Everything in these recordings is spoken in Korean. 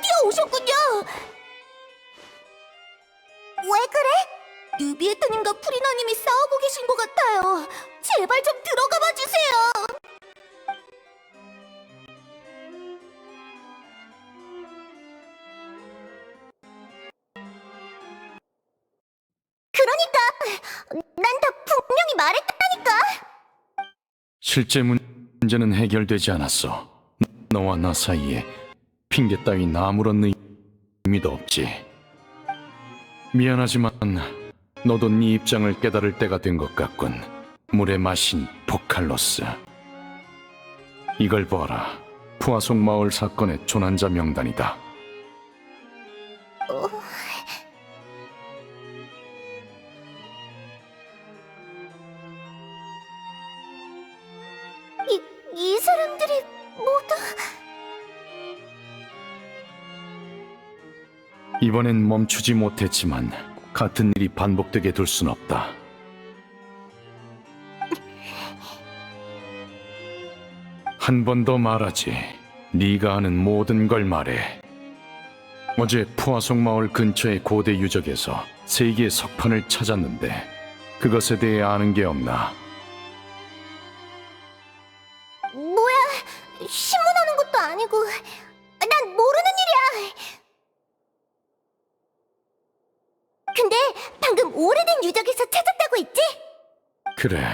드디어 오셨군요. 왜 그래? 누비에타님과 프리나님이 싸우고 계신 것 같아요. 제발 좀 들어가 봐 주세요. 그러니까 난 다 분명히 말했다니까. 실제 문제는 해결되지 않았어. 너와 나 사이에 핑계 따윈 아무런 의미도 없지. 미안하지만 너도 네 입장을 깨달을 때가 된 것 같군. 물에 마신 포칼로스. 이걸 보아라. 푸아속 마을 사건의 조난자 명단이다. 이 사람들이 모두... 이번엔 멈추지 못했지만 같은 일이 반복되게 둘 순 없다. 한 번 더 말하지. 네가 아는 모든 걸 말해. 어제 푸아속 마을 근처의 고대 유적에서 세 개의 석판을 찾았는데 그것에 대해 아는 게 없나? 뭐야, 신문하는 것도 아니고 난 모르는 일이야. 근데 방금 오래된 유적에서 찾았다고 했지? 그래.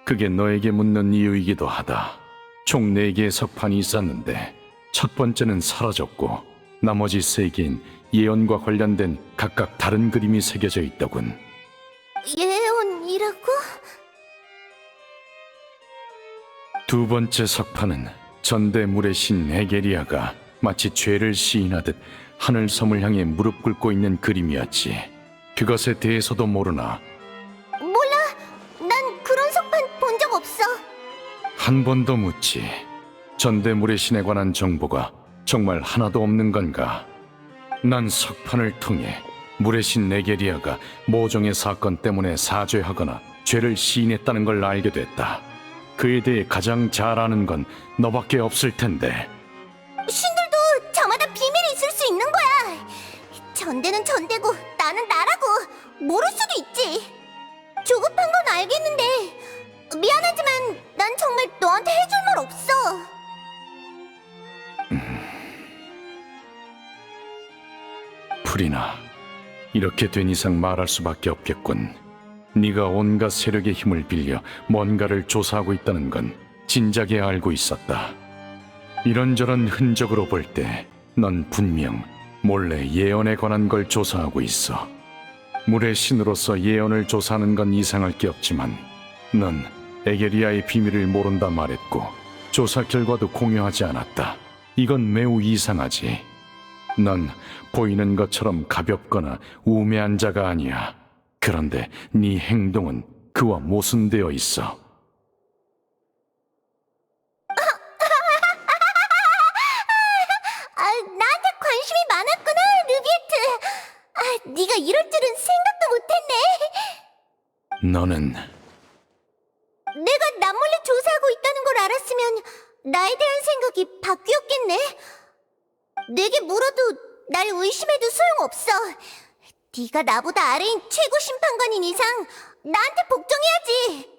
그게 너에게 묻는 이유이기도 하다. 총 4개의 석판이 있었는데 첫 번째는 사라졌고 나머지 3개인 예언과 관련된 각각 다른 그림이 새겨져 있더군. 예언이라고? 두 번째 석판은 전대물의 신 에게리아가 마치 죄를 시인하듯 하늘섬을 향해 무릎 꿇고 있는 그림이었지. 그것에 대해서도 모르나? 몰라, 난 그런 석판 본 적 없어. 한 번 더 묻지. 전대물의 신에 관한 정보가 정말 하나도 없는 건가? 난 석판을 통해 물의 신 에게리아가 모종의 사건 때문에 사죄하거나 죄를 시인했다는 걸 알게 됐다. 그에 대해 가장 잘 아는 건 너밖에 없을 텐데. 신들도 저마다 비밀이 있을 수 있는 거야. 전대는 전대고 나는 나라고. 모를 수도 있지. 조급한 건 알겠는데 미안하지만 난 정말 너한테 해줄 말 없어. 프리나, 이렇게 된 이상 말할 수밖에 없겠군. 네가 온갖 세력의 힘을 빌려 뭔가를 조사하고 있다는 건 진작에 알고 있었다. 이런저런 흔적으로 볼 때 넌 분명 몰래 예언에 관한 걸 조사하고 있어. 물의 신으로서 예언을 조사하는 건 이상할 게 없지만 넌 에게리아의 비밀을 모른다 말했고 조사 결과도 공유하지 않았다. 이건 매우 이상하지. 넌 보이는 것처럼 가볍거나 우매한 자가 아니야. 그런데 네 행동은 그와 모순되어 있어. 나한테 관심이 많았구나, 루비에트. 네가 이럴 줄은 생각도 못했네. 너는 내가 남몰래 조사하고 있다는 걸 알았으면 나에 대한 생각이 바뀌었겠네. 내게 물어도 날 의심해도 소용없어. 네가 나보다 아래인 최고 심판관인 이상 나한테 복종해야지.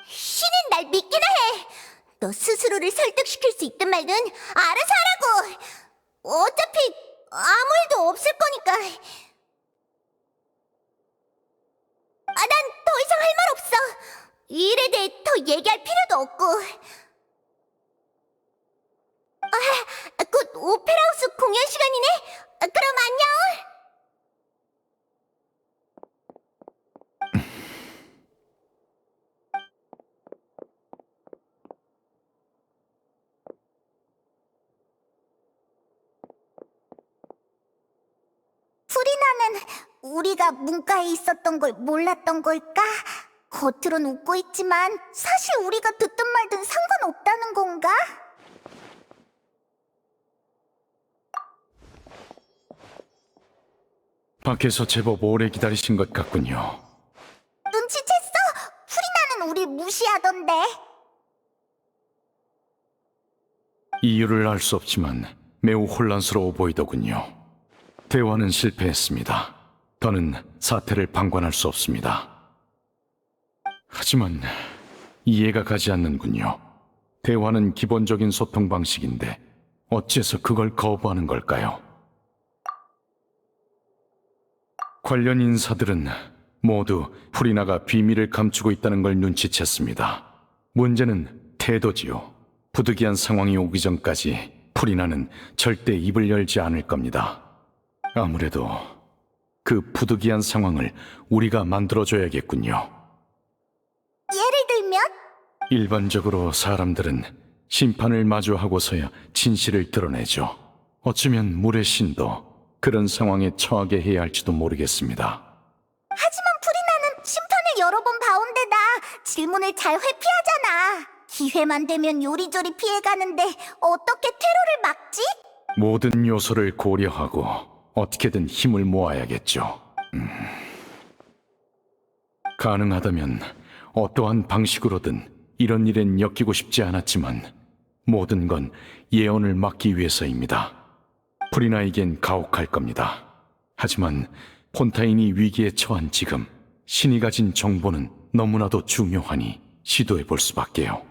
신은 날 믿기나 해. 너 스스로를 설득시킬 수 있든 말든 알아서 하라고. 어차피 아무 일도 없을 거니까. 난 더 이상 할 말 없어. 이 일에 대해 더 얘기할 필요도 없고. 곧 오페라하우스 공연 시간이네. 그럼 안녕. 프리나는 우리가 문과에 있었던 걸 몰랐던 걸까? 겉으론 웃고 있지만 사실 우리가 듣든 말든 상관없다는 건가? 밖에서 제법 오래 기다리신 것 같군요. 눈치챘어? 프리나는 우리 무시하던데. 이유를 알 수 없지만 매우 혼란스러워 보이더군요. 대화는 실패했습니다. 더는 사태를 방관할 수 없습니다. 하지만 이해가 가지 않는군요. 대화는 기본적인 소통 방식인데 어째서 그걸 거부하는 걸까요? 관련 인사들은 모두 프리나가 비밀을 감추고 있다는 걸 눈치챘습니다. 문제는 태도지요. 부득이한 상황이 오기 전까지 프리나는 절대 입을 열지 않을 겁니다. 아무래도 그 부득이한 상황을 우리가 만들어줘야겠군요. 예를 들면? 일반적으로 사람들은 심판을 마주하고서야 진실을 드러내죠. 어쩌면 물의 신도 그런 상황에 처하게 해야 할지도 모르겠습니다. 하지만 프리나는 심판을 여러 번 봐온데다 질문을 잘 회피하잖아. 기회만 되면 요리조리 피해가는데 어떻게 테러를 막지? 모든 요소를 고려하고 어떻게든 힘을 모아야겠죠. 가능하다면 어떠한 방식으로든 이런 일엔 엮이고 싶지 않았지만 모든 건 예언을 막기 위해서입니다. 프리나에겐 가혹할 겁니다. 하지만 폰타인이 위기에 처한 지금 신이 가진 정보는 너무나도 중요하니 시도해 볼 수밖에요.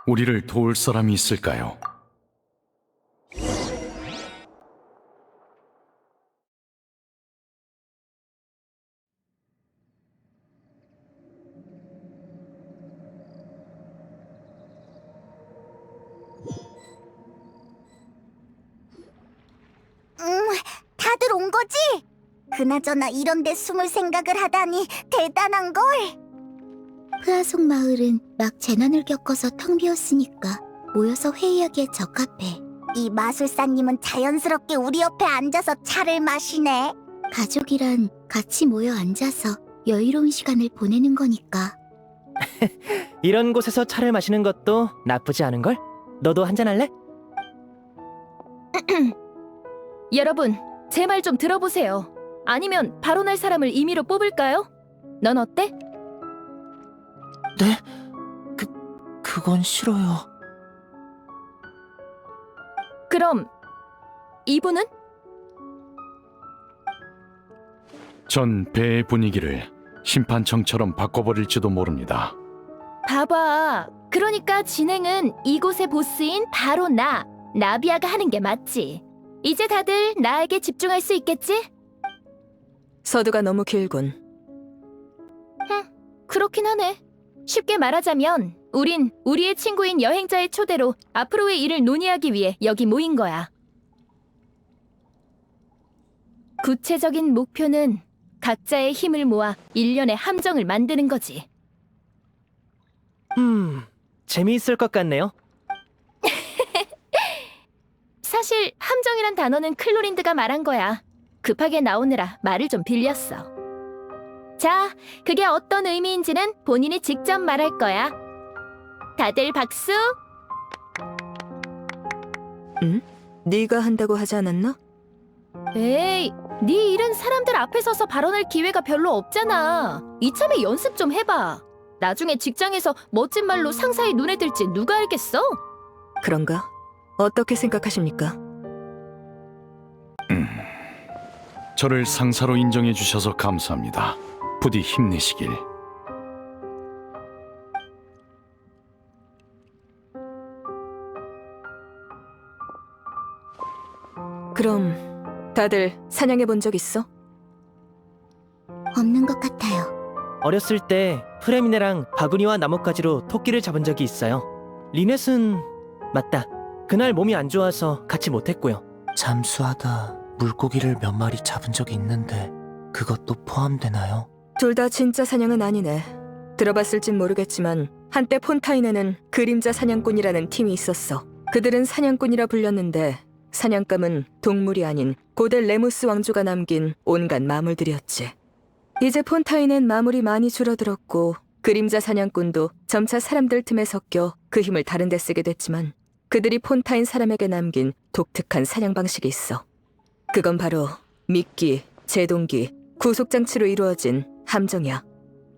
우리를 도울 사람이 있을까요? 다들 온 거지? 그나저나 이런 데 숨을 생각을 하다니 대단한걸. 프아속 마을은 막 재난을 겪어서 텅 비었으니까 모여서 회의하기에 적합해. 이 마술사님은 자연스럽게 우리 옆에 앉아서 차를 마시네. 가족이란 같이 모여 앉아서 여유로운 시간을 보내는 거니까. 이런 곳에서 차를 마시는 것도 나쁘지 않은걸? 너도 한잔할래? 여러분, 제 말 좀 들어보세요. 아니면 발언할 사람을 임의로 뽑을까요? 넌 어때? 네? 그건 싫어요. 그럼 이분은? 전 배의 분위기를 심판청처럼 바꿔버릴지도 모릅니다. 봐봐. 그러니까 진행은 이곳의 보스인 바로 나비아가 하는 게 맞지. 이제 다들 나에게 집중할 수 있겠지? 서두가 너무 길군. 그렇긴 하네. 쉽게 말하자면 우린 우리의 친구인 여행자의 초대로 앞으로의 일을 논의하기 위해 여기 모인 거야. 구체적인 목표는 각자의 힘을 모아 일련의 함정을 만드는 거지. 재미있을 것 같네요. 사실 함정이란 단어는 클로린드가 말한 거야. 급하게 나오느라 말을 좀 빌렸어. 자, 그게 어떤 의미인지는 본인이 직접 말할 거야. 다들 박수! 네가 한다고 하지 않았나? 에이, 네 일은 사람들 앞에 서서 발언할 기회가 별로 없잖아. 이참에 연습 좀 해봐. 나중에 직장에서 멋진 말로 상사의 눈에 들지 누가 알겠어? 그런가? 어떻게 생각하십니까? 저를 상사로 인정해 주셔서 감사합니다. 부디 힘내시길. 그럼 다들 사냥해 본 적 있어? 없는 것 같아요. 어렸을 때 프레미네랑 바구니와 나뭇가지로 토끼를 잡은 적이 있어요. 리넷은 맞다. 그날 몸이 안 좋아서 같이 못했고요. 잠수하다 물고기를 몇 마리 잡은 적이 있는데 그것도 포함되나요? 둘 다 진짜 사냥은 아니네. 들어봤을진 모르겠지만 한때 폰타인에는 그림자 사냥꾼이라는 팀이 있었어. 그들은 사냥꾼이라 불렸는데 사냥감은 동물이 아닌 고대 레무스 왕조가 남긴 온갖 마물들이었지. 이제 폰타인엔 마물이 많이 줄어들었고 그림자 사냥꾼도 점차 사람들 틈에 섞여 그 힘을 다른 데 쓰게 됐지만 그들이 폰타인 사람에게 남긴 독특한 사냥 방식이 있어. 그건 바로 미끼, 제동기, 구속장치로 이루어진 함정이야.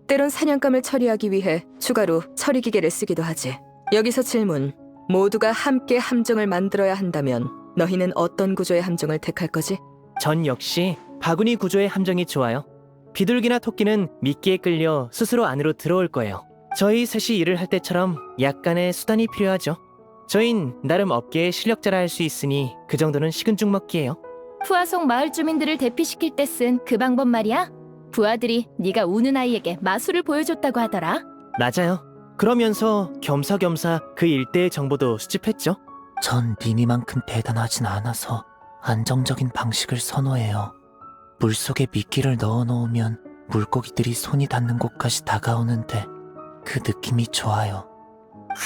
때론 사냥감을 처리하기 위해 추가로 처리기계를 쓰기도 하지. 여기서 질문, 모두가 함께 함정을 만들어야 한다면 너희는 어떤 구조의 함정을 택할 거지? 전 역시 바구니 구조의 함정이 좋아요. 비둘기나 토끼는 미끼에 끌려 스스로 안으로 들어올 거예요. 저희 셋이 일을 할 때처럼 약간의 수단이 필요하죠. 저흰 나름 업계의 실력자라 할 수 있으니 그 정도는 식은 죽 먹기예요. 푸아송 마을 주민들을 대피시킬 때 쓴 그 방법 말이야? 부하들이 네가 우는 아이에게 마술을 보여줬다고 하더라. 맞아요. 그러면서 겸사겸사 그 일대의 정보도 수집했죠. 전 니니만큼 대단하진 않아서 안정적인 방식을 선호해요. 물속에 미끼를 넣어 놓으면 물고기들이 손이 닿는 곳까지 다가오는데 그 느낌이 좋아요.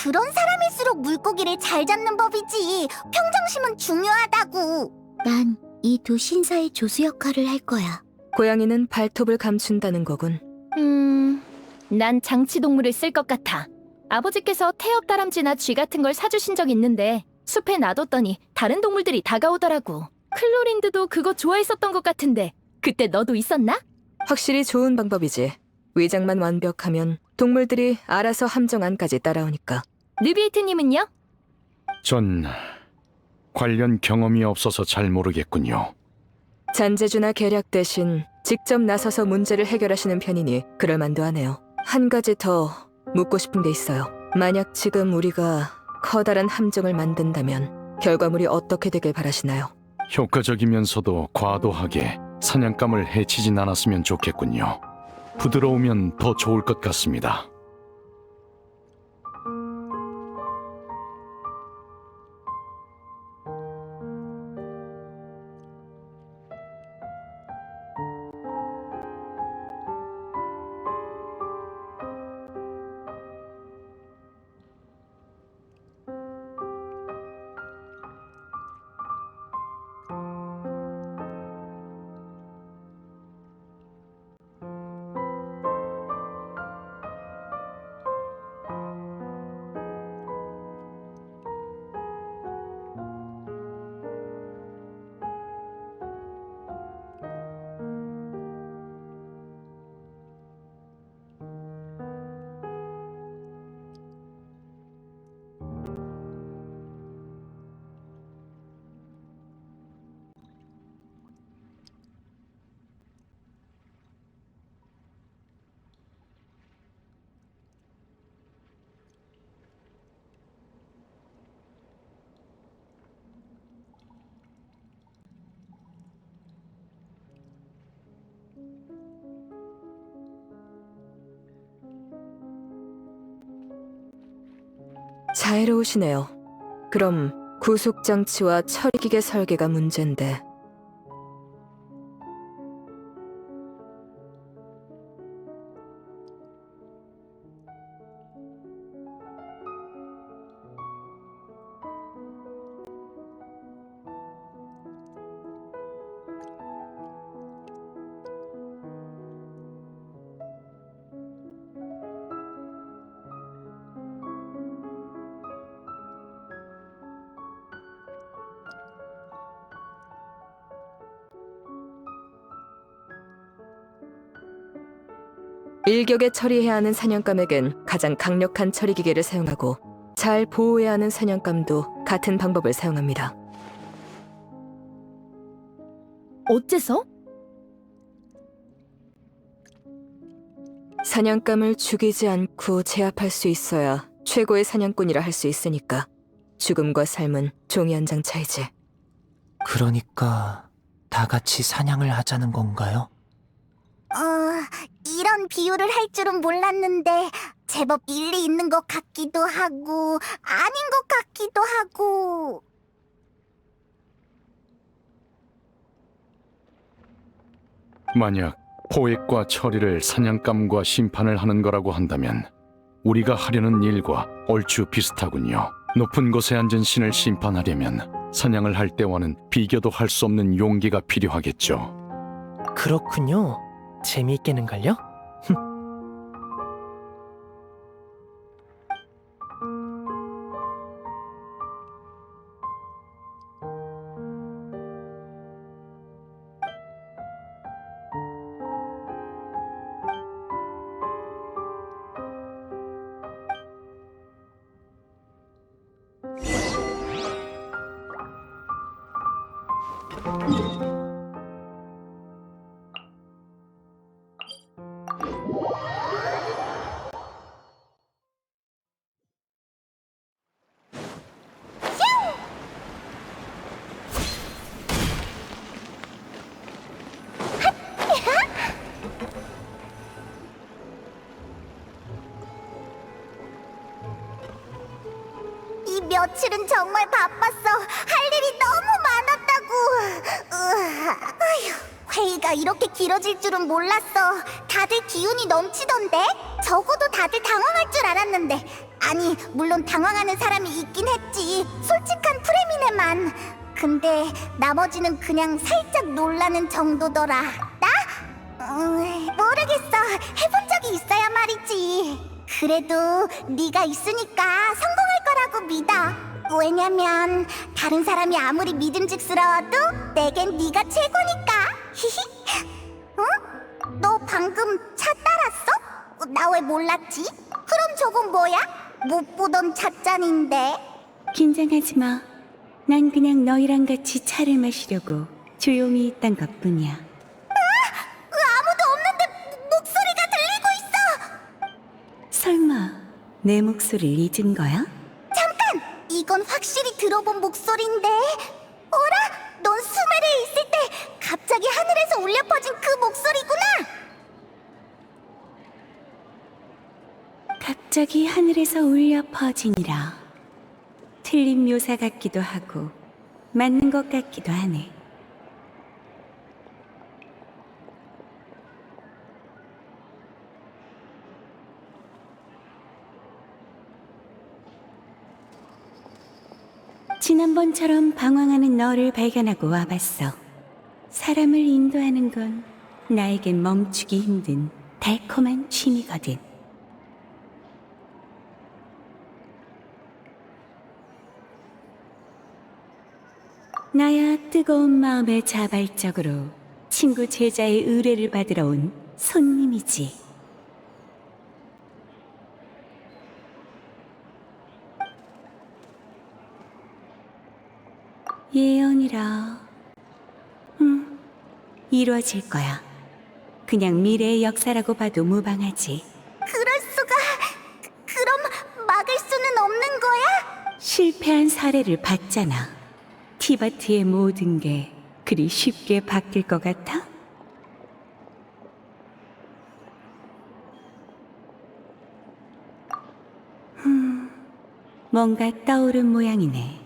그런 사람일수록 물고기를 잘 잡는 법이지. 평정심은 중요하다고. 난 이 두 신사의 조수 역할을 할 거야. 고양이는 발톱을 감춘다는 거군. 난 장치 동물을 쓸 것 같아. 아버지께서 태엽 다람쥐나 쥐 같은 걸 사주신 적 있는데 숲에 놔뒀더니 다른 동물들이 다가오더라고. 클로린드도 그거 좋아했었던 것 같은데 그때 너도 있었나? 확실히 좋은 방법이지. 위장만 완벽하면 동물들이 알아서 함정 안까지 따라오니까. 르비에트님은요? 전 관련 경험이 없어서 잘 모르겠군요. 잔재주나 계략 대신 직접 나서서 문제를 해결하시는 편이니 그럴만도 하네요. 한 가지 더 묻고 싶은 게 있어요. 만약 지금 우리가 커다란 함정을 만든다면 결과물이 어떻게 되길 바라시나요? 효과적이면서도 과도하게 사냥감을 해치진 않았으면 좋겠군요. 부드러우면 더 좋을 것 같습니다. 자애로우시네요. 그럼 구속장치와 처리기계 설계가 문제인데 일격에 처리해야 하는 사냥감에겐 가장 강력한 처리기계를 사용하고 잘 보호해야 하는 사냥감도 같은 방법을 사용합니다. 어째서? 사냥감을 죽이지 않고 제압할 수 있어야 최고의 사냥꾼이라 할 수 있으니까. 죽음과 삶은 종이 한 장 차이지. 그러니까 다 같이 사냥을 하자는 건가요? 이런 비유를 할 줄은 몰랐는데 제법 일리 있는 것 같기도 하고 아닌 것 같기도 하고. 만약 포획과 처리를 사냥감과 심판을 하는 거라고 한다면 우리가 하려는 일과 얼추 비슷하군요. 높은 곳에 앉은 신을 심판하려면 사냥을 할 때와는 비교도 할 수 없는 용기가 필요하겠죠. 그렇군요. 재미있게는걸요? 며칠은 정말 바빴어. 할 일이 너무 많았다고. 아휴, 회의가 이렇게 길어질 줄은 몰랐어. 다들 기운이 넘치던데? 적어도 다들 당황할 줄 알았는데. 아니, 물론 당황하는 사람이 있긴 했지. 솔직한 프레미네만. 근데 나머지는 그냥 살짝 놀라는 정도더라. 나? 모르겠어. 해본 적이 있어야 말이지. 그래도 네가 있으니까 성공할 거라고 믿어. 왜냐면 다른 사람이 아무리 믿음직스러워도 내겐 네가 최고니까. 히히. 응? 너 방금 차 따랐어? 나 왜 몰랐지? 그럼 저건 뭐야? 못 보던 찻잔인데. 긴장하지 마. 난 그냥 너희랑 같이 차를 마시려고 조용히 있던 것뿐이야. 아무도 없는데 목소리가 들리고 있어. 설마 내 목소리를 잊은 거야? 잠깐! 이건 확실히 들어본 목소리인데. 어라? 넌 수메르에 있을 때 갑자기 하늘에서 울려 퍼진 그 목소리구나. 갑자기 하늘에서 울려 퍼지니라. 틀린 묘사 같기도 하고 맞는 것 같기도 하네. 지난번처럼 방황하는 너를 발견하고 와봤어. 사람을 인도하는 건 나에겐 멈추기 힘든 달콤한 취미거든. 나야 뜨거운 마음의 자발적으로 친구 제자의 의뢰를 받으러 온 손님이지. 예언이라. 이루어질 거야. 그냥 미래의 역사라고 봐도 무방하지. 그럴 수가. 그럼 막을 수는 없는 거야? 실패한 사례를 봤잖아. 티바트의 모든 게 그리 쉽게 바뀔 것 같아? 뭔가 떠오른 모양이네.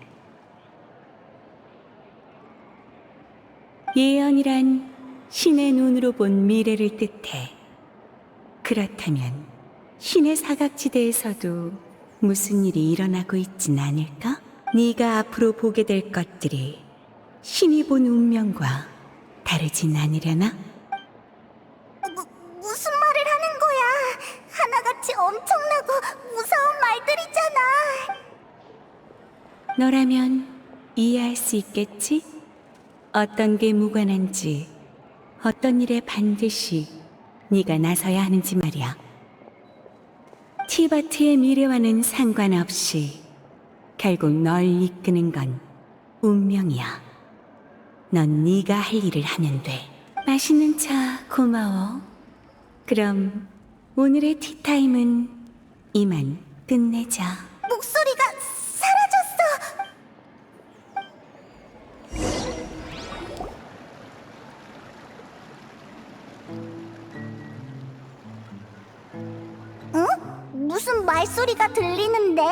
예언이란 신의 눈으로 본 미래를 뜻해. 그렇다면 신의 사각지대에서도 무슨 일이 일어나고 있진 않을까? 네가 앞으로 보게 될 것들이 신이 본 운명과 다르진 않으려나? 무슨 말을 하는 거야? 하나같이 엄청나고 무서운 말들이잖아. 너라면 이해할 수 있겠지? 어떤 게 무관한지, 어떤 일에 반드시 네가 나서야 하는지 말이야. 티바트의 미래와는 상관없이 결국 널 이끄는 건 운명이야. 넌 네가 할 일을 하면 돼. 맛있는 차 고마워. 그럼 오늘의 티타임은 이만 끝내자. 목소리가 사라졌어. 응? 무슨 말소리가 들리는데?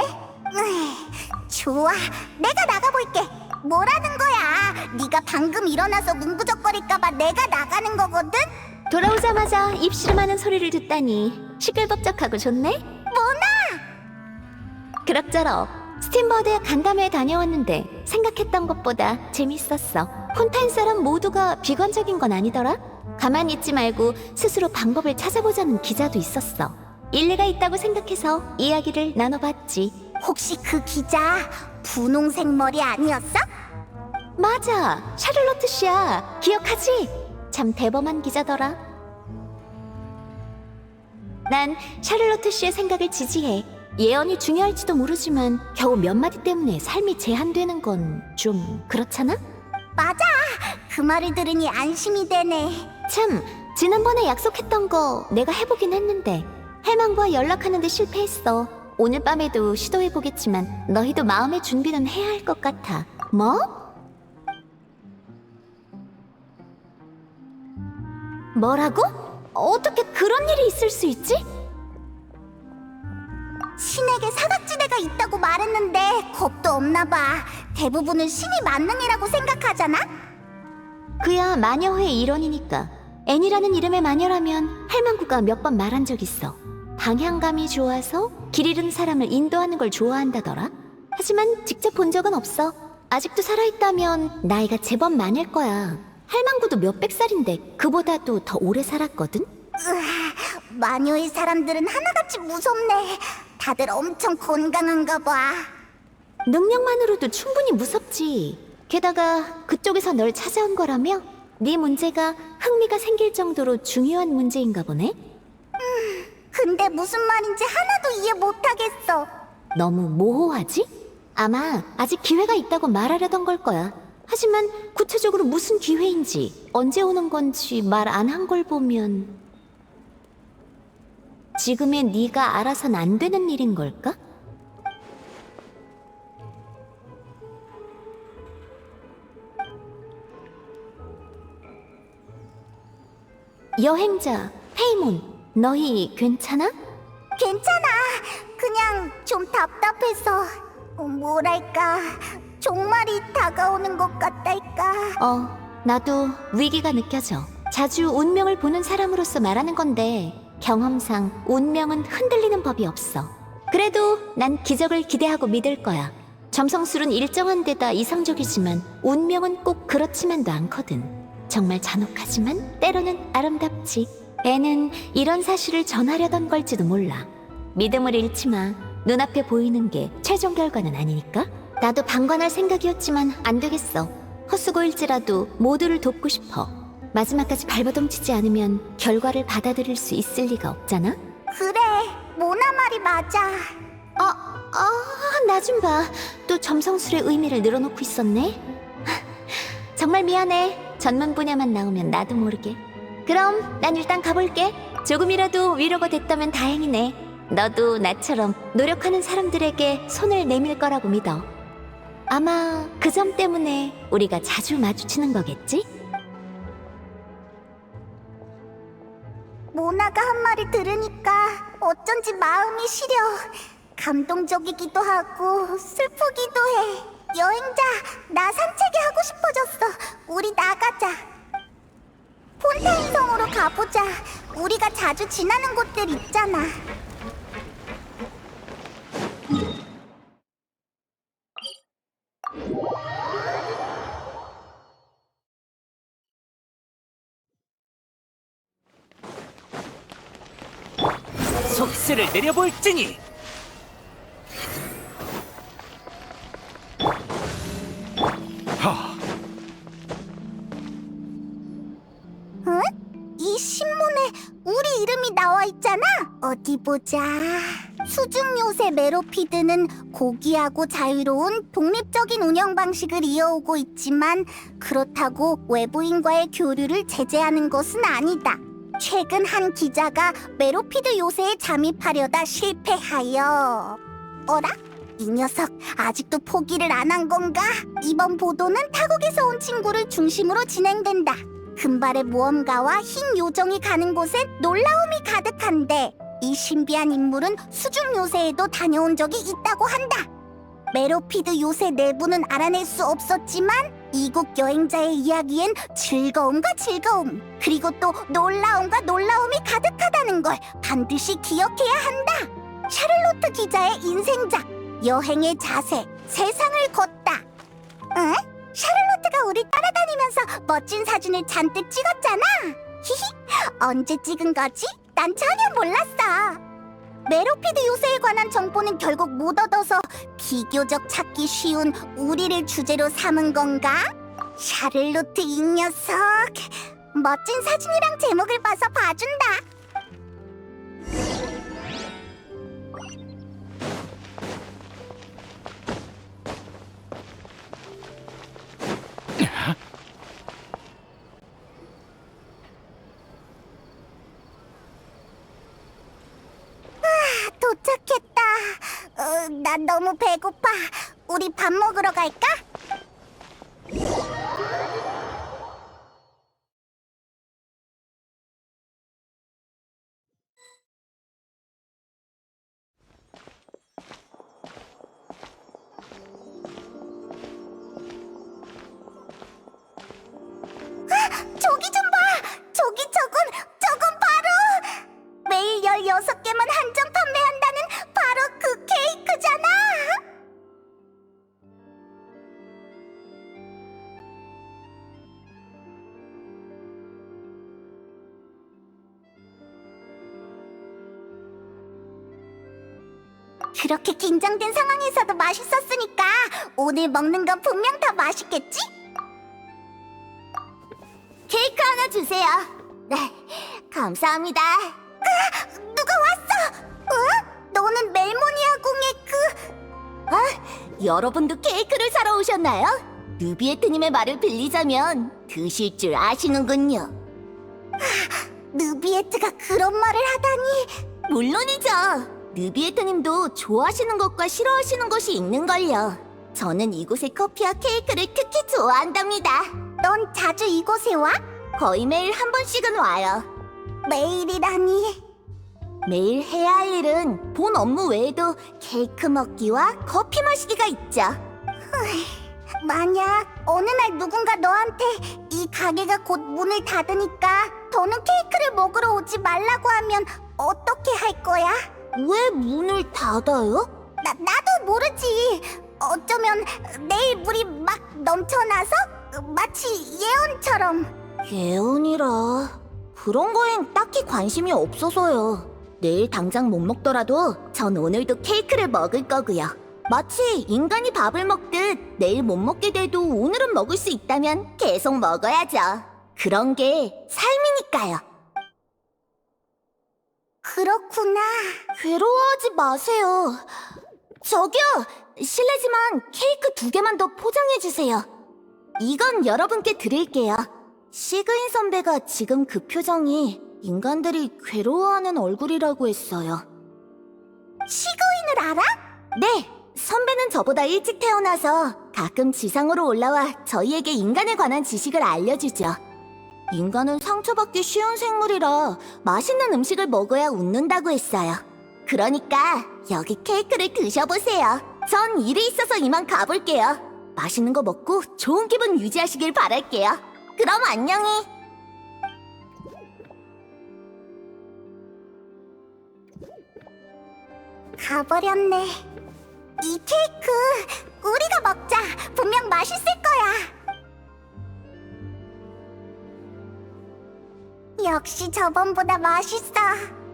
좋아, 내가 나가볼게. 뭐라는 거야? 네가 방금 일어나서 문구적거릴까봐 내가 나가는 거거든? 돌아오자마자 입씨름하는 소리를 듣다니 시끌벅적하고 좋네? 그럭저럭 스팀버드에 간담회에 다녀왔는데 생각했던 것보다 재밌었어. 폰타인 사람 모두가 비관적인 건 아니더라? 가만히 있지 말고 스스로 방법을 찾아보자는 기자도 있었어. 일리가 있다고 생각해서 이야기를 나눠봤지. 혹시 그 기자 분홍색 머리 아니었어? 맞아, 샤를로트 씨야. 기억하지? 참 대범한 기자더라. 난 샤를로트 씨의 생각을 지지해. 예언이 중요할지도 모르지만 겨우 몇 마디 때문에 삶이 제한되는 건 좀 그렇잖아? 맞아. 그 말을 들으니 안심이 되네. 참, 지난번에 약속했던 거 내가 해보긴 했는데 헬망과 연락하는데 실패했어. 오늘 밤에도 시도해보겠지만 너희도 마음의 준비는 해야 할 것 같아. 뭐? 뭐라고? 어떻게 그런 일이 있을 수 있지? 신에게 사각지대가 문제가 있다고 말했는데 겁도 없나 봐. 대부분은 신이 만능이라고 생각하잖아? 그야 마녀회의 일원이니까. 애니라는 이름의 마녀라면 할망구가 몇 번 말한 적 있어. 방향감이 좋아서 길 잃은 사람을 인도하는 걸 좋아한다더라. 하지만 직접 본 적은 없어. 아직도 살아있다면 나이가 제법 많을 거야. 할망구도 몇백 살인데 그보다도 더 오래 살았거든? 마녀의 사람들은 하나같이 무섭네. 다들 엄청 건강한가 봐. 능력만으로도 충분히 무섭지. 게다가 그쪽에서 널 찾아온 거라며? 네 문제가 흥미가 생길 정도로 중요한 문제인가 보네? 근데 무슨 말인지 하나도 이해 못하겠어. 너무 모호하지? 아마 아직 기회가 있다고 말하려던 걸 거야. 하지만 구체적으로 무슨 기회인지, 언제 오는 건지 말 안 한 걸 보면 지금의 네가 알아선 안 되는 일인 걸까? 여행자, 페이몬, 너희 괜찮아? 괜찮아. 그냥 좀 답답해서 뭐랄까 종말이 다가오는 것 같달까. 나도 위기가 느껴져. 자주 운명을 보는 사람으로서 말하는 건데 경험상 운명은 흔들리는 법이 없어. 그래도 난 기적을 기대하고 믿을 거야. 점성술은 일정한 데다 이상적이지만 운명은 꼭 그렇지만도 않거든. 정말 잔혹하지만 때로는 아름답지. 애는 이런 사실을 전하려던 걸지도 몰라. 믿음을 잃지 마. 눈앞에 보이는 게 최종 결과는 아니니까. 나도 방관할 생각이었지만 안 되겠어. 헛수고일지라도 모두를 돕고 싶어. 마지막까지 발버둥치지 않으면 결과를 받아들일 수 있을 리가 없잖아. 그래, 모나 말이 맞아. 나 좀 봐. 또 점성술의 의미를 늘어놓고 있었네. 정말 미안해. 전문 분야만 나오면 나도 모르게. 그럼 난 일단 가볼게. 조금이라도 위로가 됐다면 다행이네. 너도 나처럼 노력하는 사람들에게 손을 내밀 거라고 믿어. 아마 그 점 때문에 우리가 자주 마주치는 거겠지? 모나가 한 말을 들으니까 어쩐지 마음이 시려. 감동적이기도 하고 슬프기도 해. 여행자, 나 산책이 하고 싶어졌어. 우리 나가자. 폰타인 성으로 가보자. 우리가 자주 지나는 곳들 있잖아. 속세를 내려볼지니. 응? 이 신문에 우리 이름이 나와 있잖아. 어디 보자. 수중 요새 메로피드는 고귀하고 자유로운 독립적인 운영 방식을 이어오고 있지만 그렇다고 외부인과의 교류를 제재하는 것은 아니다. 최근 한 기자가 메로피드 요새에 잠입하려다 실패하여. 어라? 이 녀석 아직도 포기를 안 한 건가? 이번 보도는 타국에서 온 친구를 중심으로 진행된다. 금발의 모험가와 흰 요정이 가는 곳엔 놀라움이 가득한데 이 신비한 인물은 수중 요새에도 다녀온 적이 있다고 한다. 메로피드 요새 내부는 알아낼 수 없었지만 이국 여행자의 이야기엔 즐거움과 즐거움 그리고 또 놀라움과 놀라움이 가득하다는 걸 반드시 기억해야 한다. 샤를로트 기자의 인생작 여행의 자세 세상을 걷다. 응? 샤를로트가 우리 따라다니면서 멋진 사진을 잔뜩 찍었잖아. 히히, 언제 찍은 거지? 난 전혀 몰랐어. 메로피드 요새에 관한 정보는 결국 못 얻어서 비교적 찾기 쉬운 우리를 주제로 삼은 건가? 샤를로트 이 녀석 멋진 사진이랑 제목을 봐서 봐준다. 도착했다. 난 너무 배고파. 우리 밥 먹으러 갈까? 그렇게 긴장된 상황에서도 맛있었으니까 오늘 먹는 건 분명 다 맛있겠지? 케이크 하나 주세요. 네, 감사합니다. 누가 왔어? 너는 멜모니아 공의 여러분도 케이크를 사러 오셨나요? 느비에트님의 말을 빌리자면 드실 줄 아시는군요. 느비에트가 그런 말을 하다니. 물론이죠. 느비에트님도 좋아하시는 것과 싫어하시는 것이 있는걸요. 저는 이곳의 커피와 케이크를 특히 좋아한답니다. 넌 자주 이곳에 와? 거의 매일 한 번씩은 와요. 매일이라니. 매일 해야 할 일은 본 업무 외에도 케이크 먹기와 커피 마시기가 있죠. 만약 어느 날 누군가 너한테 이 가게가 곧 문을 닫으니까 더는 케이크를 먹으러 오지 말라고 하면 어떻게 할 거야? 왜 문을 닫아요? 나도 모르지. 어쩌면 내일 물이 막 넘쳐나서 마치 예언처럼. 예언이라. 그런 거엔 딱히 관심이 없어서요. 내일 당장 못 먹더라도 전 오늘도 케이크를 먹을 거고요. 마치 인간이 밥을 먹듯 내일 못 먹게 돼도 오늘은 먹을 수 있다면 계속 먹어야죠. 그런 게 삶이니까요. 그렇구나. 괴로워하지 마세요. 저기요, 실례지만 케이크 2개만 더 포장해주세요. 이건 여러분께 드릴게요. 시그인 선배가 지금 그 표정이 인간들이 괴로워하는 얼굴이라고 했어요. 시그인을 알아? 네, 선배는 저보다 일찍 태어나서 가끔 지상으로 올라와 저희에게 인간에 관한 지식을 알려주죠. 인간은 상처받기 쉬운 생물이라 맛있는 음식을 먹어야 웃는다고 했어요. 그러니까 여기 케이크를 드셔보세요. 전 일이 있어서 이만 가볼게요. 맛있는 거 먹고 좋은 기분 유지하시길 바랄게요. 그럼 안녕히. 가버렸네. 이 케이크 우리가 먹자. 분명 맛있을 거야. 역시 저번보다 맛있어.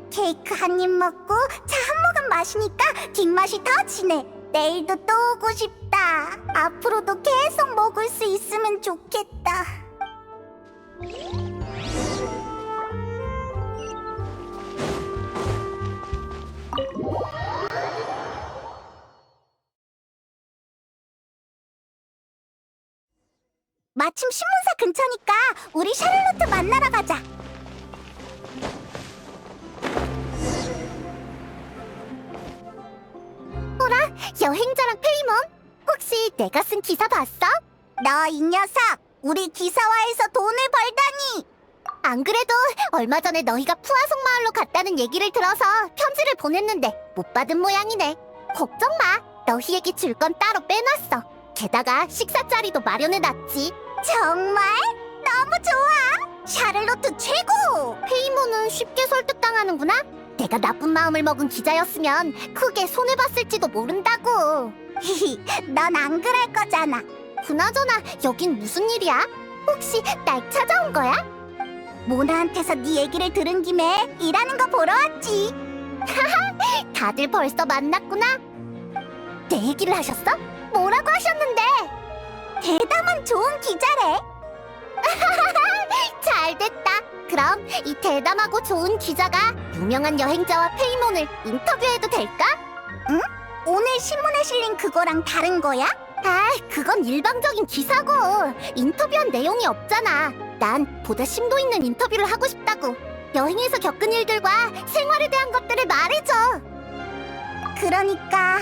케이크 한 입 먹고 차 한 모금 마시니까 뒷맛이 더 진해. 내일도 또 오고 싶다. 앞으로도 계속 먹을 수 있으면 좋겠다. 마침 신문사 근처니까 우리 샤를로트 만나러 가자. 호라, 여행자랑 페이몬? 혹시 내가 쓴 기사 봤어? 너 이 녀석, 우리 기사화에서 돈을 벌다니! 안 그래도 얼마 전에 너희가 푸아송 마을로 갔다는 얘기를 들어서 편지를 보냈는데 못 받은 모양이네. 걱정 마, 너희에게 줄 건 따로 빼놨어. 게다가 식사 자리도 마련해놨지. 정말? 너무 좋아! 샤를로트 최고! 페이몬은 쉽게 설득당하는구나? 내가 나쁜 마음을 먹은 기자였으면 크게 손해봤을지도 모른다고. 히히, 넌 안 그럴 거잖아. 그나저나 여긴 무슨 일이야? 혹시 날 찾아온 거야? 모나한테서 네 얘기를 들은 김에 일하는 거 보러 왔지. 하하, 다들 벌써 만났구나. 내 얘기를 하셨어? 뭐라고 하셨는데? 대담한 좋은 기자래. 잘됐다. 그럼 이 대담하고 좋은 기자가 유명한 여행자와 페이몬을 인터뷰해도 될까? 응? 오늘 신문에 실린 그거랑 다른 거야? 아, 그건 일방적인 기사고 인터뷰한 내용이 없잖아. 난 보다 심도 있는 인터뷰를 하고 싶다고. 여행에서 겪은 일들과 생활에 대한 것들을 말해줘. 그러니까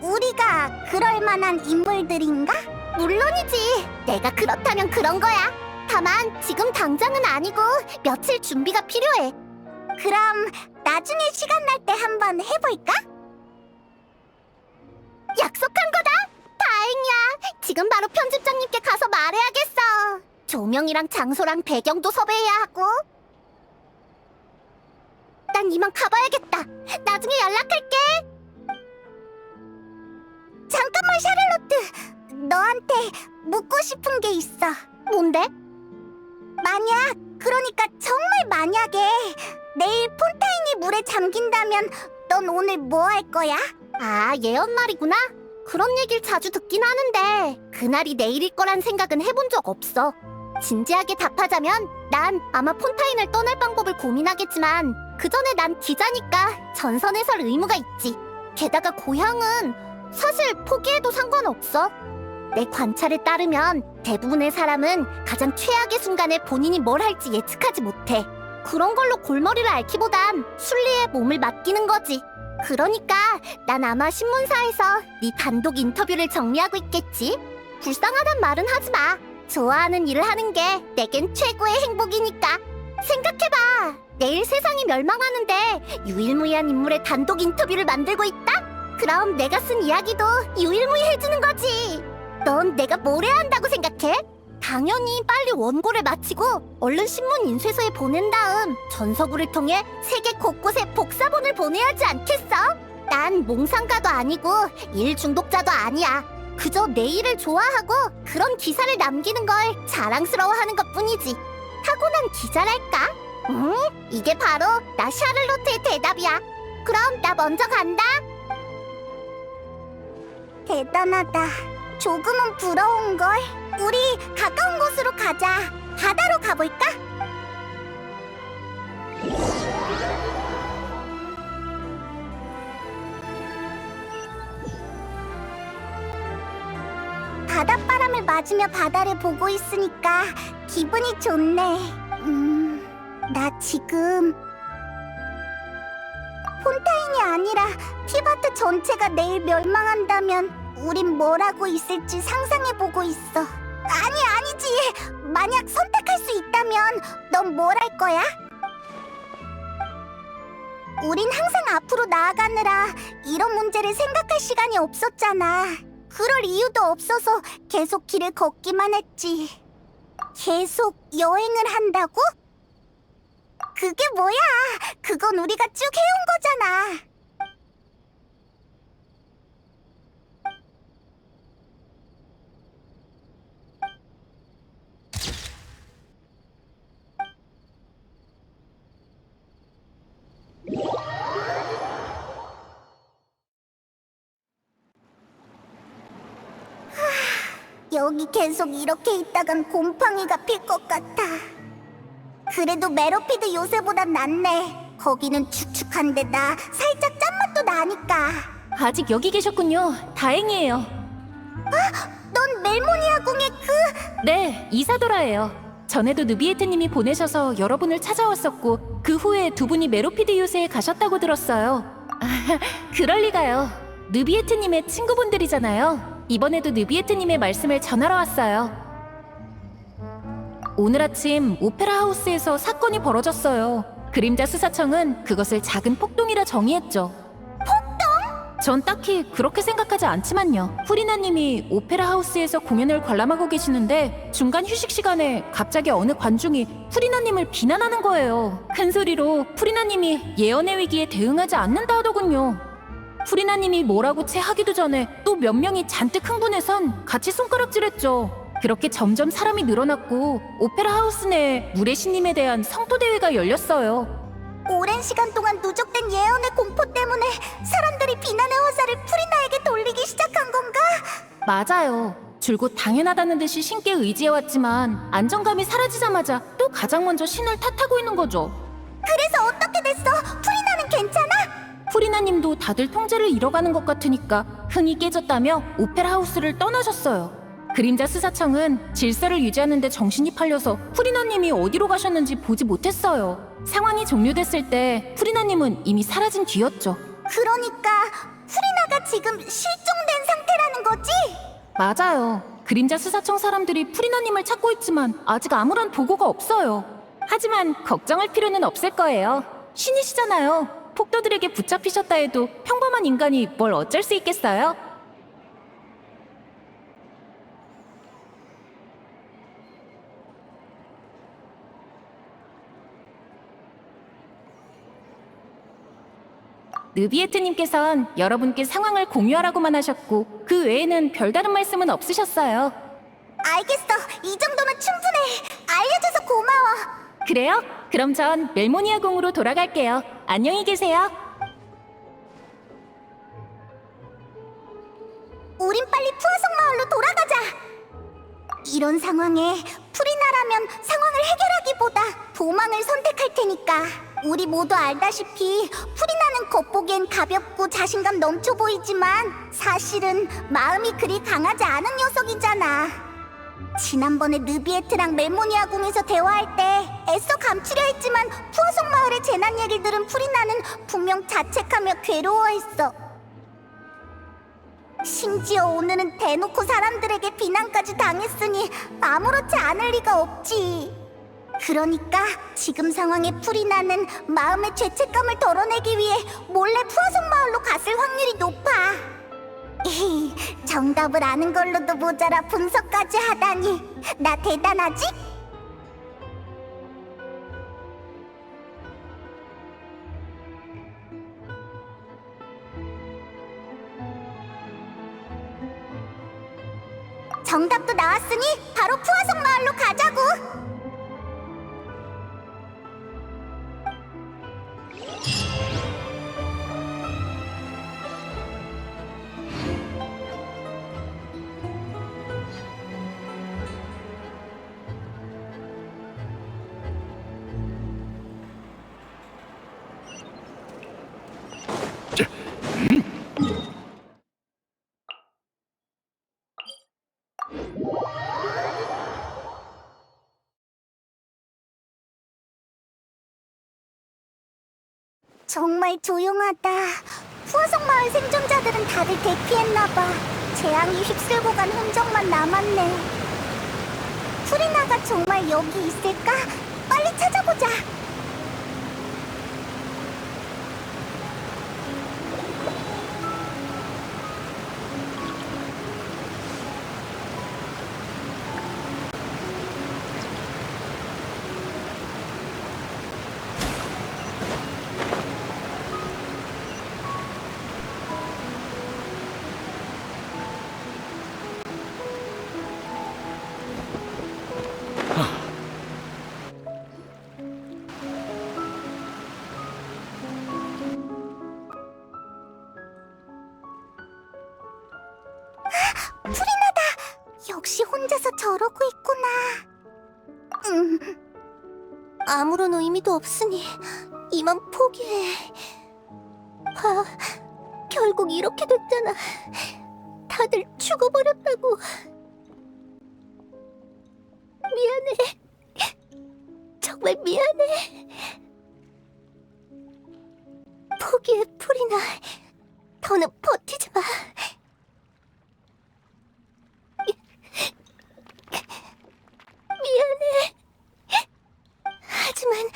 우리가 그럴 만한 인물들인가? 물론이지. 내가 그렇다면 그런 거야. 다만 지금 당장은 아니고 며칠 준비가 필요해. 그럼 나중에 시간 날 때 한번 해볼까? 약속한 거다. 다행이야. 지금 바로 편집장님께 가서 말해야겠어. 조명이랑 장소랑 배경도 섭외해야 하고. 난 이만 가봐야겠다. 나중에 연락할게. 잠깐만, 샤를로트. 너한테 묻고 싶은 게 있어. 뭔데? 만약, 그러니까 정말 만약에 내일 폰타인이 물에 잠긴다면 넌 오늘 뭐 할 거야? 아, 예언 말이구나. 그런 얘기를 자주 듣긴 하는데 그날이 내일일 거란 생각은 해본 적 없어. 진지하게 답하자면 난 아마 폰타인을 떠날 방법을 고민하겠지만 그 전에 난 기자니까 전선에 설 의무가 있지. 게다가 고향은 사실 포기해도 상관없어. 내 관찰에 따르면 대부분의 사람은 가장 최악의 순간에 본인이 뭘 할지 예측하지 못해. 그런 걸로 골머리를 앓기보단 순리에 몸을 맡기는 거지. 그러니까 난 아마 신문사에서 네 단독 인터뷰를 정리하고 있겠지. 불쌍하단 말은 하지 마. 좋아하는 일을 하는 게 내겐 최고의 행복이니까. 생각해봐. 내일 세상이 멸망하는데 유일무이한 인물의 단독 인터뷰를 만들고 있다? 그럼 내가 쓴 이야기도 유일무이해지는 거지. 넌 내가 뭘 해야 한다고 생각해? 당연히 빨리 원고를 마치고 얼른 신문 인쇄소에 보낸 다음 전서구를 통해 세계 곳곳에 복사본을 보내야 하지 않겠어? 난 몽상가도 아니고 일 중독자도 아니야. 그저 내 일을 좋아하고 그런 기사를 남기는 걸 자랑스러워하는 것뿐이지. 타고난 기자랄까? 이게 바로 나 샤를로트의 대답이야. 그럼 나 먼저 간다. 대단하다. 조금은 부러운걸. 우리 가까운 곳으로 가자. 바다로 가볼까? 바닷바람을 맞으며 바다를 보고 있으니까 기분이 좋네. 나 지금 폰타인이 아니라 티바트 전체가 내일 멸망한다면 우린 뭘 하고 있을지 상상해보고 있어. 아니지. 만약 선택할 수 있다면 넌 뭘 할 거야? 우린 항상 앞으로 나아가느라 이런 문제를 생각할 시간이 없었잖아. 그럴 이유도 없어서 계속 길을 걷기만 했지. 계속 여행을 한다고? 그게 뭐야? 그건 우리가 쭉 해온 거잖아. 여기 계속 이렇게 있다간 곰팡이가 필 것 같아. 그래도 메로피드 요새보단 낫네. 거기는 축축한데다 살짝 짠맛도 나니까. 아직 여기 계셨군요. 다행이에요. 넌 멜모니아 궁의 네, 이사도라예요. 전에도 느비에트님이 보내셔서 여러분을 찾아왔었고 그 후에 두 분이 메로피드 요새에 가셨다고 들었어요. 그럴 리가요. 느비에트님의 친구분들이잖아요. 이번에도 느비에트님의 말씀을 전하러 왔어요. 오늘 아침 오페라 하우스에서 사건이 벌어졌어요. 그림자 수사청은 그것을 작은 폭동이라 정의했죠. 폭동? 전 딱히 그렇게 생각하지 않지만요. 후리나님이 오페라 하우스에서 공연을 관람하고 계시는데 중간 휴식 시간에 갑자기 어느 관중이 후리나님을 비난하는 거예요. 큰 소리로 후리나님이 예언의 위기에 대응하지 않는다 하더군요. 후리나님이 뭐라고 채 하기도 전에 또 몇 명이 잔뜩 흥분해선 같이 손가락질했죠. 그렇게 점점 사람이 늘어났고 오페라 하우스 내에 물의 신님에 대한 성토대회가 열렸어요. 오랜 시간 동안 누적된 예언의 공포 때문에 사람들이 비난의 화살을 프리나에게 돌리기 시작한 건가? 맞아요. 줄곧 당연하다는 듯이 신께 의지해왔지만 안정감이 사라지자마자 또 가장 먼저 신을 탓하고 있는 거죠. 그래서 어떻게 됐어? 프리나는 괜찮아? 프리나님도 다들 통제를 잃어가는 것 같으니까 흥이 깨졌다며 오페라 하우스를 떠나셨어요. 그림자 수사청은 질서를 유지하는 데 정신이 팔려서 프리나님이 어디로 가셨는지 보지 못했어요. 상황이 종료됐을 때 프리나님은 이미 사라진 뒤였죠. 그러니까 프리나가 지금 실종된 상태라는 거지? 맞아요. 그림자 수사청 사람들이 프리나님을 찾고 있지만 아직 아무런 보고가 없어요. 하지만 걱정할 필요는 없을 거예요. 신이시잖아요. 폭도들에게 붙잡히셨다 해도 평범한 인간이 뭘 어쩔 수 있겠어요? 느비에트님께선 여러분께 상황을 공유하라고만 하셨고 그 외에는 별다른 말씀은 없으셨어요. 알겠어. 이 정도면 충분해. 알려줘서 고마워. 그래요? 그럼 전 멜모니아 궁으로 돌아갈게요. 안녕히 계세요. 이런 상황에 프리나라면 상황을 해결하기보다 도망을 선택할 테니까. 우리 모두 알다시피 프리나는 겉보기엔 가볍고 자신감 넘쳐 보이지만 사실은 마음이 그리 강하지 않은 녀석이잖아. 지난번에 느비에트랑 멜모니아 궁에서 대화할 때 애써 감추려 했지만 푸아송 마을의 재난 얘기를 들은 프리나는 분명 자책하며 괴로워했어. 심지어 오늘은 대놓고 사람들에게 비난까지 당했으니 아무렇지 않을 리가 없지. 그러니까 지금 상황에 프리나는 마음의 죄책감을 덜어내기 위해 몰래 푸아송 마을로 갔을 확률이 높아. 정답을 아는 걸로도 모자라 분석까지 하다니 나 대단하지? 정답도 나왔으니 바로 푸아송 마을로 가자고. 정말 조용하다. 푸아송 마을 생존자들은 다들 대피했나봐. 재앙이 휩쓸고 간 흔적만 남았네. 프리나가 정말 여기 있을까? 빨리 찾아보자. 프리나다! 역시 혼자서 저러고 있구나. 아무런 의미도 없으니 이만 포기해. 결국 이렇게 됐잖아. 다들 죽어버렸다고. 미안해. 정말 미안해. 포기해, 프리나. 더는 버티지 마. 미안해. 하지만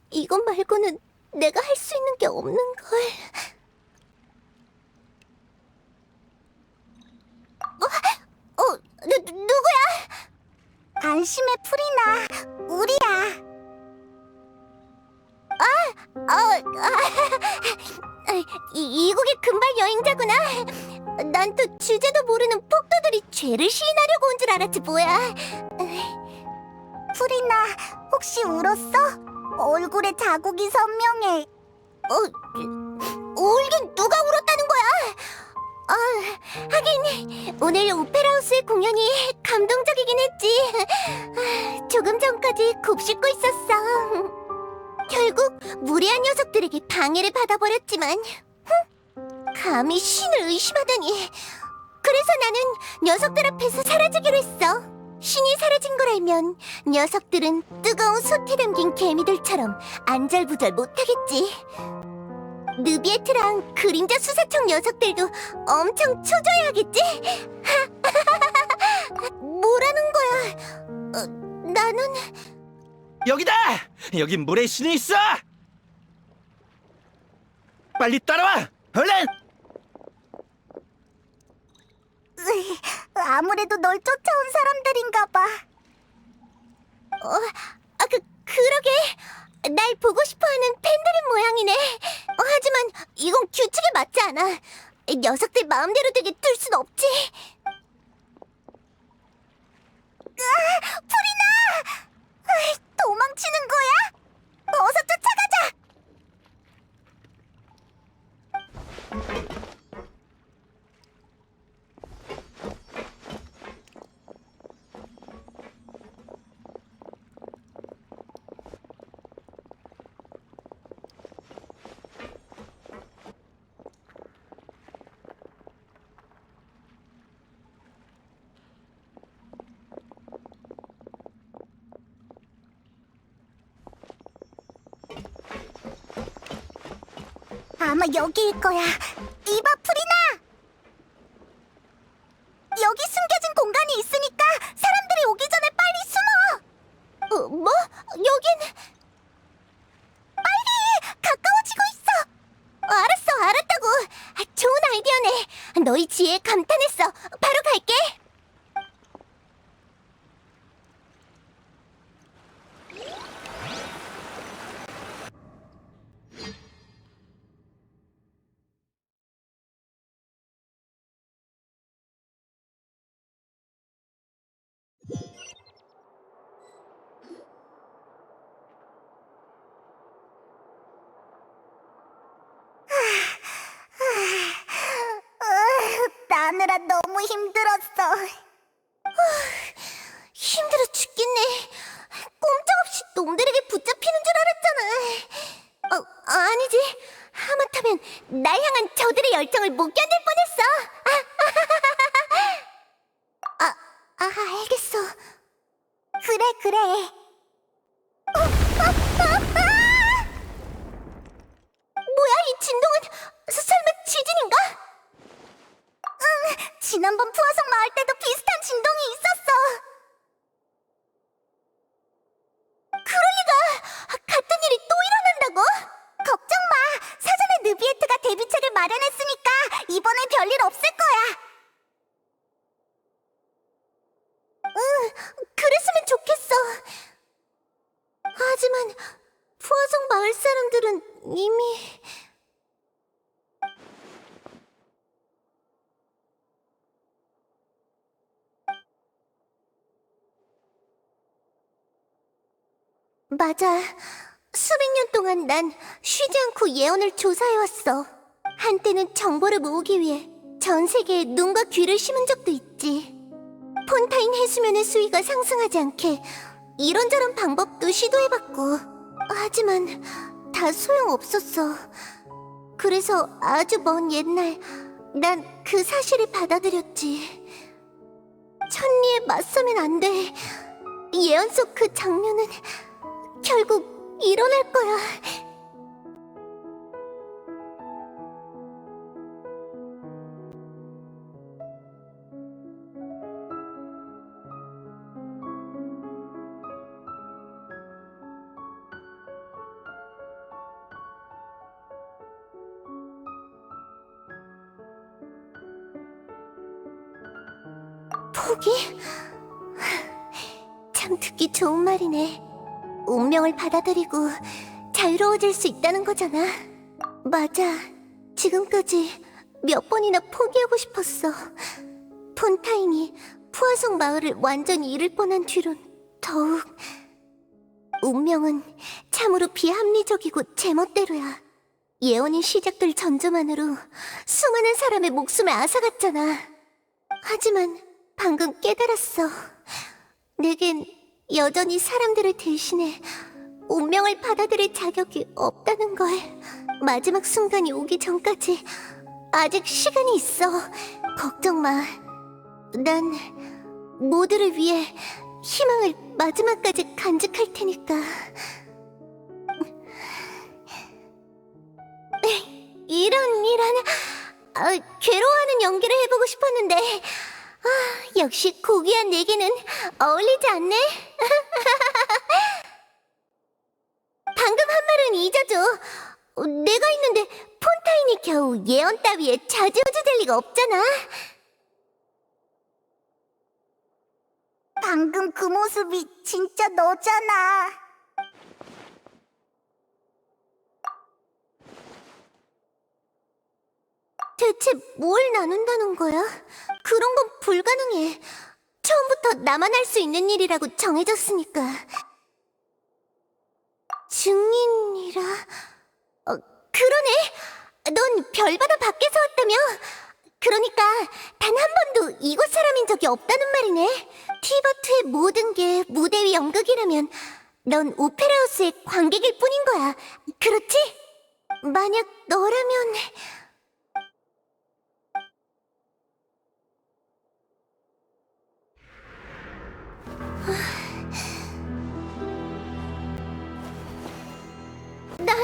이것 말고는 내가 할 수 있는 게 없는 걸. 누구야? 안심해, 프리나. 우리야. 이국의 금발 여행자구나. 난 또 주제도 모르는 폭도들이 죄를 시인하려고 온 줄 알았지 뭐야. 프리나, 혹시 울었어? 얼굴에 자국이 선명해. 울긴 누가 울었다는 거야? 하긴 오늘 오페라하우스의 공연이 감동적이긴 했지. 조금 전까지 곱씹고 있었어. 결국 무례한 녀석들에게 방해를 받아버렸지만 감히 신을 의심하다니. 그래서 나는 녀석들 앞에서 사라지기로 했어. 신이 사라진 걸 알면 녀석들은 뜨거운 솥에 담긴 개미들처럼 안절부절 못하겠지. 느비에트랑 그림자 수사청 녀석들도 엄청 초조해하겠지? 뭐라는 거야? 나는... 여기다! 여기 물의 신이 있어! 빨리 따라와! 얼른! 아무래도 널 쫓아온 사람들인가 봐. 그러게. 날 보고 싶어하는 팬들인 모양이네. 하지만 이건 규칙에 맞지 않아. 녀석들 마음대로 되게 둘 순 없지. 프리나! 도망치는 거야? 어서 쫓아가자! 아마 여기일 거야. 이봐, 프리나! 여기 숨겨진 공간이 있으니까 사람들이 오기 전에 빨리 숨어! 뭐? 여긴... 빨리! 가까워지고 있어! 알았어, 알았다고! 좋은 아이디어네! 너희 지혜에 감탄했어! 바로 갈게! 나느라 너무 힘들었어. 힘들어 죽겠네. 꼼짝없이 놈들에게 붙잡히는 줄 알았잖아. 아니지. 하마터면 날 향한 저들의 열정을 못 견딜 뻔했어. 알겠어. 그래. 뭐야, 이 진동은? 설마 지진인가? 응, 지난번 푸아성 마을 때도 비슷한 진동이 있었어. 그럴 리가! 같은 일이 또 일어난다고? 걱정 마. 사전에 느비에트가 대비책을 마련했으니까 이번에 별일 없을 거야. 응, 그랬으면 좋겠어. 하지만 푸아성 마을 사람들은 이미... 맞아. 수백 년 동안 난 쉬지 않고 예언을 조사해왔어. 한때는 정보를 모으기 위해 전 세계에 눈과 귀를 심은 적도 있지. 폰타인 해수면의 수위가 상승하지 않게 이런저런 방법도 시도해봤고, 하지만 다 소용없었어. 그래서 아주 먼 옛날 난 그 사실을 받아들였지. 천리에 맞서면 안 돼. 예언 속 그 장면은 결국 일어날 거야. 포기? 참 듣기 좋은 말이네. 운명을 받아들이고 자유로워질 수 있다는 거잖아. 맞아. 지금까지 몇 번이나 포기하고 싶었어. 폰타인이 푸아성 마을을 완전히 잃을 뻔한 뒤론 더욱. 운명은 참으로 비합리적이고 제멋대로야. 예언이 시작될 전조만으로 수많은 사람의 목숨을 앗아갔잖아. 하지만 방금 깨달았어. 내겐 여전히 사람들을 대신해 운명을 받아들일 자격이 없다는 걸. 마지막 순간이 오기 전까지 아직 시간이 있어. 걱정 마. 난 모두를 위해 희망을 마지막까지 간직할 테니까. 이런 괴로워하는 연기를 해보고 싶었는데 역시 고귀한 내게는 어울리지 않네. 방금 한 말은 잊어줘. 내가 있는데 폰타인이 겨우 예언 따위에 좌지우지될 리가 없잖아. 방금 그 모습이 진짜 너잖아. 대체 뭘 나눈다는 거야? 그런 건 불가능해. 처음부터 나만 할 수 있는 일이라고 정해졌으니까. 증인이라... 그러네! 넌 별바다 밖에서 왔다며? 그러니까 단 한 번도 이곳 사람인 적이 없다는 말이네. 티버트의 모든 게 무대 위 연극이라면 넌 오페라하우스의 관객일 뿐인 거야. 그렇지? 만약 너라면... 난...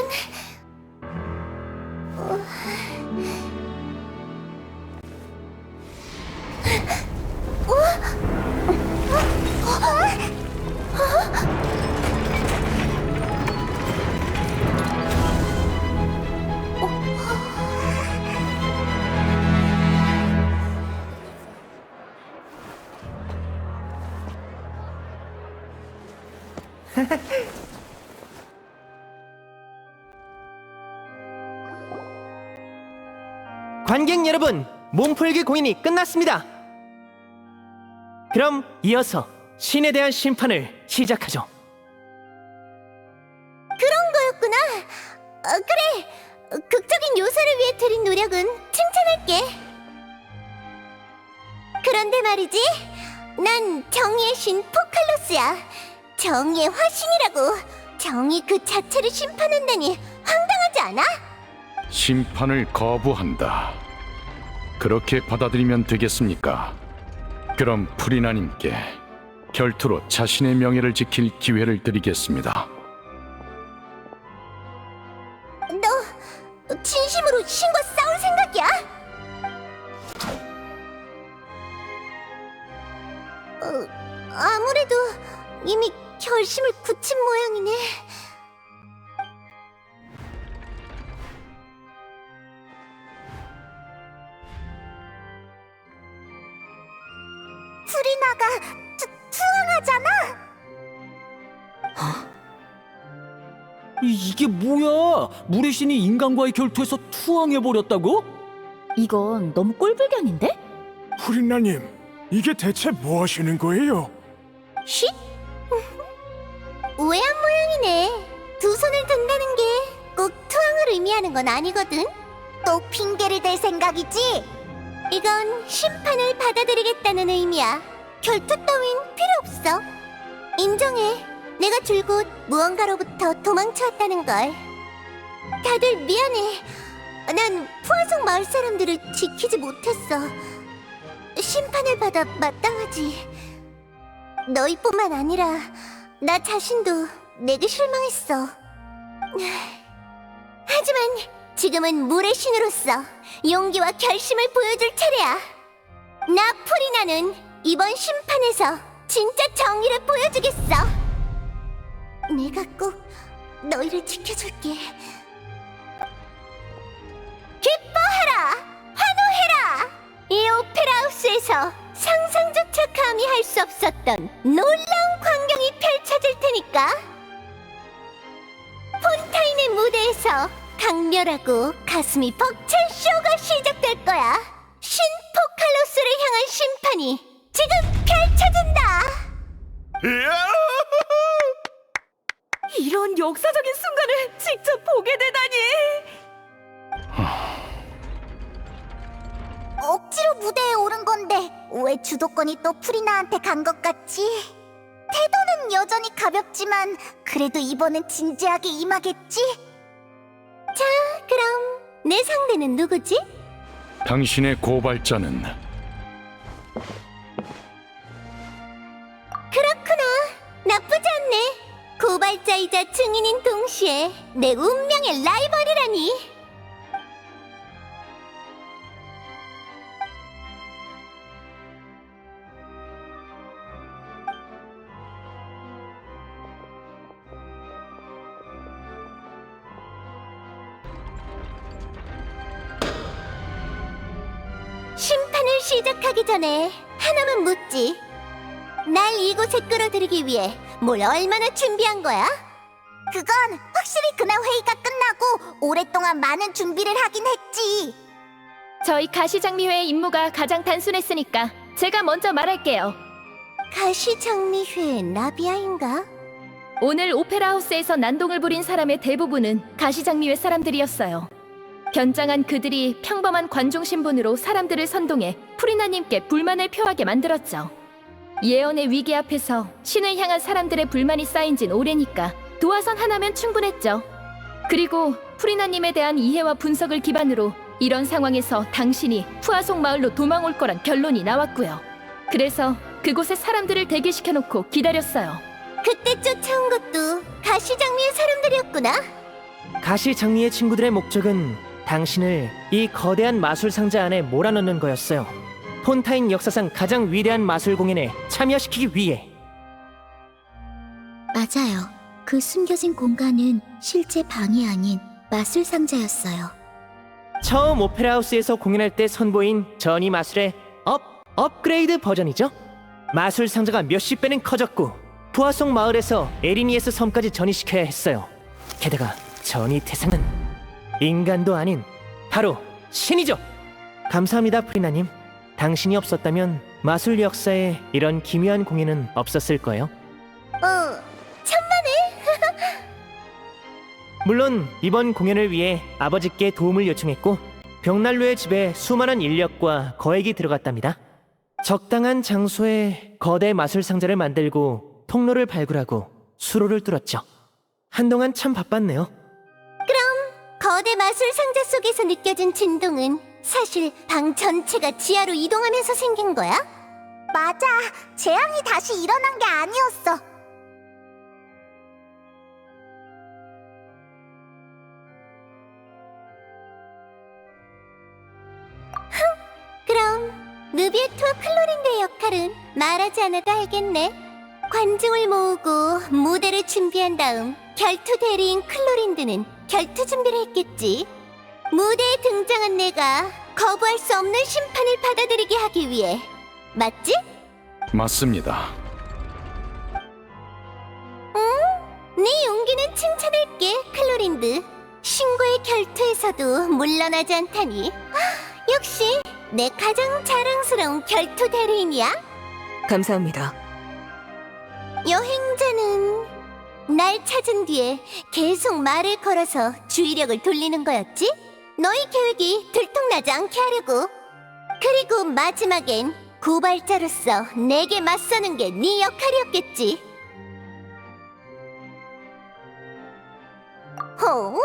관객 여러분, 몸풀기 공연이 끝났습니다. 그럼 이어서 신에 대한 심판을 시작하죠. 그런 거였구나. 그래. 극적인 요소를 위해 들인 노력은 칭찬할게. 그런데 말이지, 난 정의의 신 포칼로스야. 정의의 화신이라고. 정의 그 자체를 심판한다니 황당하지 않아? 심판을 거부한다. 그렇게 받아들이면 되겠습니까? 그럼 프리나님께 결투로 자신의 명예를 지킬 기회를 드리겠습니다. 너 진심으로 신과 싸울 생각이야? 아무래도 이미 결심을 굳힌 모양이네. 프리나가 투항하잖아. 이게 뭐야? 물의 신이 인간과의 결투에서 투항해버렸다고? 이건 너무 꼴불견인데? 프리나님, 이게 대체 뭐 하시는 거예요? 쉿? 우회한 모양이네. 두 손을 든다는 게 꼭 투항을 의미하는 건 아니거든. 또 핑계를 댈 생각이지? 이건 심판을 받아들이겠다는 의미야. 결투 따윈 필요 없어. 인정해. 내가 줄곧 무언가로부터 도망쳐왔다는 걸. 다들 미안해. 난 푸아송 마을 사람들을 지키지 못했어. 심판을 받아 마땅하지. 너희뿐만 아니라 나 자신도 내게 실망했어. 하지만 지금은 물의 신으로서 용기와 결심을 보여줄 차례야. 나 프리나는 이번 심판에서 진짜 정의를 보여주겠어. 내가 꼭 너희를 지켜줄게. 기뻐하라! 환호해라! 이 오페라 하우스에서 상상조차 감히 할 수 없었던 놀라운 광경이 펼쳐질 테니까. 폰타인의 무대에서 강렬하고 가슴이 벅찬 쇼가 시작될 거야. 신 포칼로스를 향한 심판이 지금 펼쳐진다. 이런 역사적인 순간을 직접 보게 되다니! 억지로 무대에 오른 건데 왜 주도권이 또 프리나한테 간 것 같지? 태도는 여전히 가볍지만 그래도 이번엔 진지하게 임하겠지? 자, 그럼 내 상대는 누구지? 당신의 고발자는 그렇구나. 나쁘지 않네. 고발자이자 증인인 동시에 내 운명의 라이벌이라니. 심판을 시작하기 전에 하나만 묻지. 날 이곳에 끌어들이기 위해 뭘 얼마나 준비한 거야? 그건 확실히 그날 회의가 끝나고 오랫동안 많은 준비를 하긴 했지. 저희 가시장미회의 임무가 가장 단순했으니까 제가 먼저 말할게요. 가시장미회 나비아인가? 오늘 오페라 하우스에서 난동을 부린 사람의 대부분은 가시장미회 사람들이었어요. 견장한 그들이 평범한 관중 신분으로 사람들을 선동해 프리나님께 불만을 표하게 만들었죠. 예언의 위기 앞에서 신을 향한 사람들의 불만이 쌓인 진 오래니까 도화선 하나면 충분했죠. 그리고 프리나님에 대한 이해와 분석을 기반으로 이런 상황에서 당신이 푸아송 마을로 도망올 거란 결론이 나왔고요. 그래서 그곳에 사람들을 대기시켜놓고 기다렸어요. 그때 쫓아온 것도 가시장미의 사람들이었구나. 가시장미의 친구들의 목적은 당신을 이 거대한 마술 상자 안에 몰아넣는 거였어요. 폰타인 역사상 가장 위대한 마술 공연에 참여시키기 위해. 맞아요. 그 숨겨진 공간은 실제 방이 아닌 마술 상자였어요. 처음 오페라 하우스에서 공연할 때 선보인 전이 마술의 업그레이드 버전이죠. 마술 상자가 몇십 배는 커졌고 푸아송 마을에서 에리니에스 섬까지 전이시켜야 했어요. 게다가 전이 대상은 인간도 아닌 바로 신이죠. 감사합니다, 프리나님. 당신이 없었다면 마술 역사에 이런 기묘한 공예는 없었을 거예요. 천만에. 물론 이번 공연을 위해 아버지께 도움을 요청했고 벽난로의 집에 수많은 인력과 거액이 들어갔답니다. 적당한 장소에 거대 마술 상자를 만들고 통로를 발굴하고 수로를 뚫었죠. 한동안 참 바빴네요. 거대 마술 상자 속에서 느껴진 진동은 사실 방 전체가 지하로 이동하면서 생긴 거야? 맞아. 재앙이 다시 일어난 게 아니었어. 그럼 느비에트와 클로린드의 역할은 말하지 않아도 알겠네. 관중을 모으고 무대를 준비한 다음 결투 대리인 클로린드는 결투 준비를 했겠지. 무대에 등장한 내가 거부할 수 없는 심판을 받아들이게 하기 위해. 맞지? 맞습니다. 네 용기는 칭찬할게, 클로린드. 신과의 결투에서도 물러나지 않다니. 역시 내 가장 자랑스러운 결투 대리인이야. 감사합니다. 여행자는 날 찾은 뒤에 계속 말을 걸어서 주의력을 돌리는 거였지? 너희 계획이 들통나지 않게 하려고. 그리고 마지막엔 고발자로서 내게 맞서는 게 네 역할이었겠지. 호?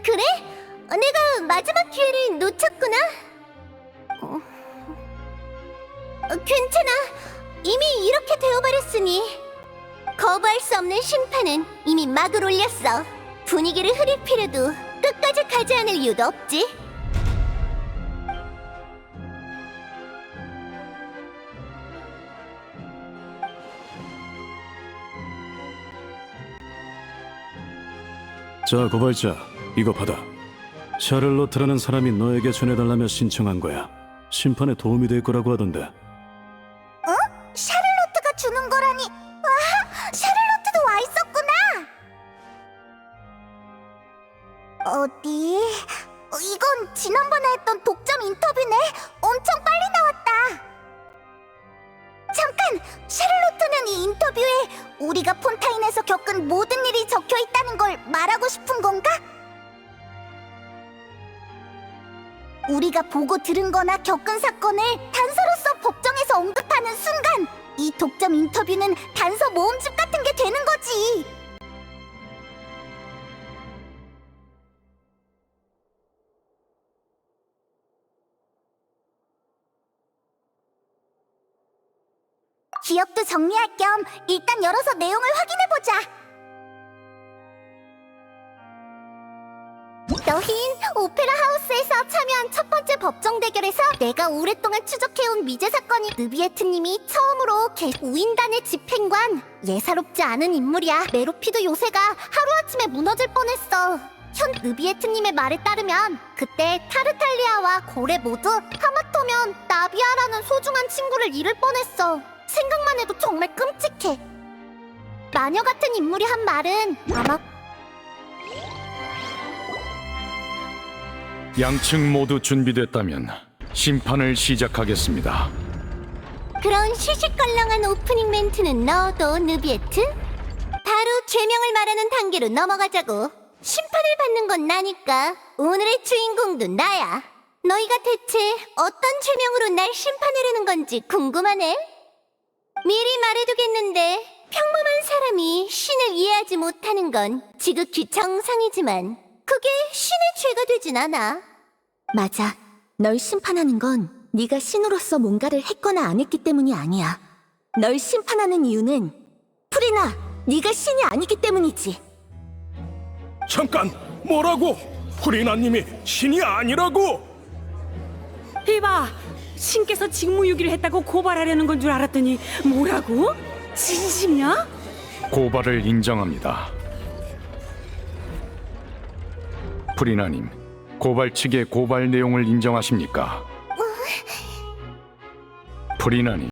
그래? 내가 마지막 기회를 놓쳤구나. 괜찮아. 이미 이렇게 되어버렸으니. 거부할 수 없는 심판은 이미 막을 올렸어. 분위기를 흐릴 필요도 끝까지 가지 않을 이유도 없지. 자, 고발자, 이거 받아. 샤를로트라는 사람이 너에게 전해달라며 신청한 거야. 심판에 도움이 될 거라고 하던데. 샤를로트가 주는 거라니. 와, 샤를로트도 와 있었구나. 어디? 이건 지난번에 했던 독점 인터뷰네. 엄청 빨리 나왔다. 잠깐! 샤를로트는 이 인터뷰에 우리가 폰타인에서 겪은 모든 일이 적혀 있다는 걸 말하고 싶은 건가? 우리가 보고 들은 거나 겪은 사건을 단서로서 법정에서 언급하는 순간 이 독점 인터뷰는 단서 모음집 같은 게 되는 거지. 기억도 정리할 겸 일단 열어서 내용을 확인해보자. 너흰 오페라 하우스에서 참여한 첫 번째 법정 대결에서 내가 오랫동안 추적해온 미제 사건이 느비에트님이 처음으로 우인단의 집행관. 예사롭지 않은 인물이야. 메로피드 요새가 하루아침에 무너질 뻔했어. 현 느비에트님의 말에 따르면 그때 타르탈리아와 고래 모두 하마터면 나비아라는 소중한 친구를 잃을 뻔했어. 생각만 해도 정말 끔찍해. 마녀 같은 인물이 한 말은 아마 양측 모두 준비됐다면 심판을 시작하겠습니다. 그런 시시껄렁한 오프닝 멘트는 넣어도 느비에트? 바로 죄명을 말하는 단계로 넘어가자고. 심판을 받는 건 나니까 오늘의 주인공도 나야. 너희가 대체 어떤 죄명으로 날 심판하려는 건지 궁금하네. 미리 말해두겠는데 평범한 사람이 신을 이해하지 못하는 건 지극히 정상이지만 그게 신의 죄가 되진 않아. 맞아. 널 심판하는 건 네가 신으로서 뭔가를 했거나 안 했기 때문이 아니야. 널 심판하는 이유는 프리나, 네가 신이 아니기 때문이지. 잠깐, 뭐라고? 프리나님이 신이 아니라고? 이봐, 신께서 직무유기를 했다고 고발하려는 건 줄 알았더니 뭐라고? 진심이야? 고발을 인정합니다. 프리나님, 고발 측의 고발 내용을 인정하십니까? 프리나님.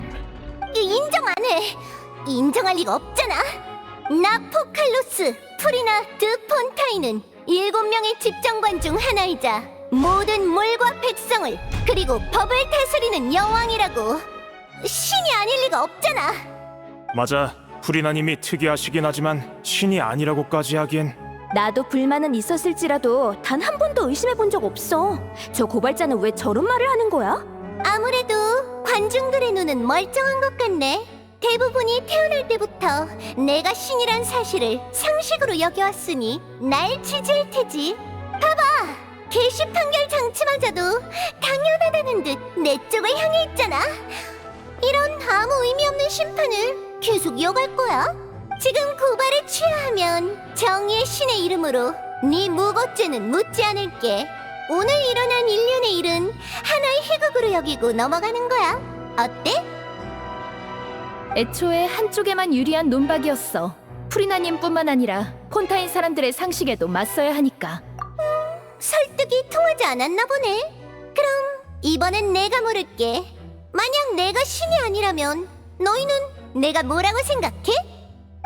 인정 안 해. 인정할 리가 없잖아. 나 포칼로스 프리나 드 폰타인은 7명의 집정관 중 하나이자 모든 물과 백성을 그리고 법을 다스리는 여왕이라고. 신이 아닐 리가 없잖아. 맞아. 프리나님이 특이하시긴 하지만 신이 아니라고까지 하기엔. 나도 불만은 있었을지라도 단 한 번도 의심해 본 적 없어. 저 고발자는 왜 저런 말을 하는 거야? 아무래도 관중들의 눈은 멀쩡한 것 같네. 대부분이 태어날 때부터 내가 신이란 사실을 상식으로 여겨왔으니 날 지지할 테지. 봐봐, 개시 판결 장치마저도 당연하다는 듯 내 쪽을 향해 있잖아. 이런 아무 의미 없는 심판을 계속 이어갈 거야? 지금 고발에 취하하면 정의의 신의 이름으로 네 무고죄는 묻지 않을게. 오늘 일어난 인륜의 일은 하나의 희극으로 여기고 넘어가는 거야. 어때? 애초에 한쪽에만 유리한 논박이었어. 프리나님뿐만 아니라 폰타인 사람들의 상식에도 맞서야 하니까. 설득이 통하지 않았나 보네. 그럼 이번엔 내가 물을게. 만약 내가 신이 아니라면 너희는 내가 뭐라고 생각해?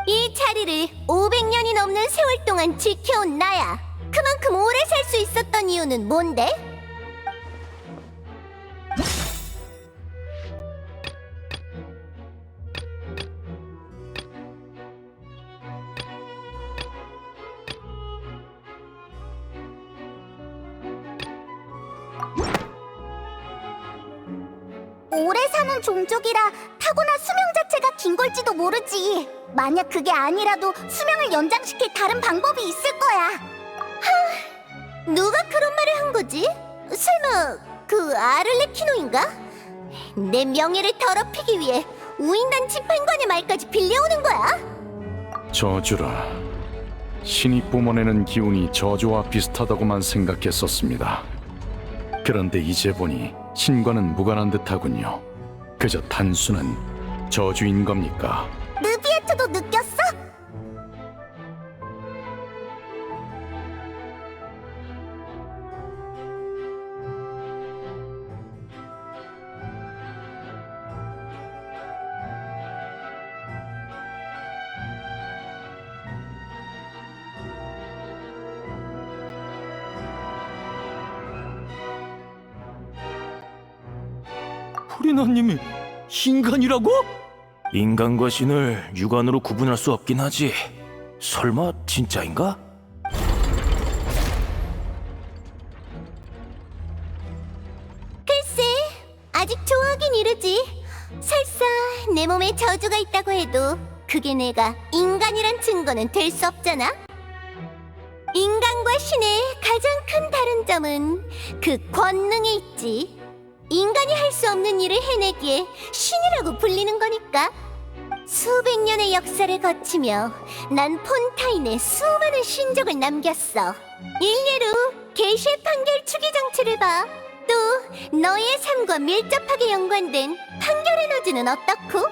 이 자리를 500년이 넘는 세월 동안 지켜온 나야. 그만큼 오래 살 수 있었던 이유는 뭔데? 오래 사는 종족이라 타고난 수명 자체가 긴 걸지도 모르지. 만약 그게 아니라도 수명을 연장시킬 다른 방법이 있을 거야. 누가 그런 말을 한 거지? 설마 그 아를레키노인가? 내 명예를 더럽히기 위해 우인단 집행관의 말까지 빌려오는 거야? 저주라. 신이 뿜어내는 기운이 저주와 비슷하다고만 생각했었습니다. 그런데 이제 보니 신과는 무관한 듯하군요. 그저 단순한 저주인 겁니까? 느비에트도 느꼈어? 프리나님이 인간이라고? 인간과 신을 육안으로 구분할 수 없긴 하지. 설마 진짜인가? 글쎄, 아직 좋아하긴 이르지. 설사 내 몸에 저주가 있다고 해도 그게 내가 인간이란 증거는 될 수 없잖아. 인간과 신의 가장 큰 다른 점은 그 권능에 있지. 인간이 할 수 없는 일을 해내기에 신이라고 불리는 거니까. 수백 년의 역사를 거치며 난 폰타인에 수많은 신적을 남겼어. 일례로 게시의 판결 추기 장치를 봐. 또 너희의 삶과 밀접하게 연관된 판결 에너지는 어떻고?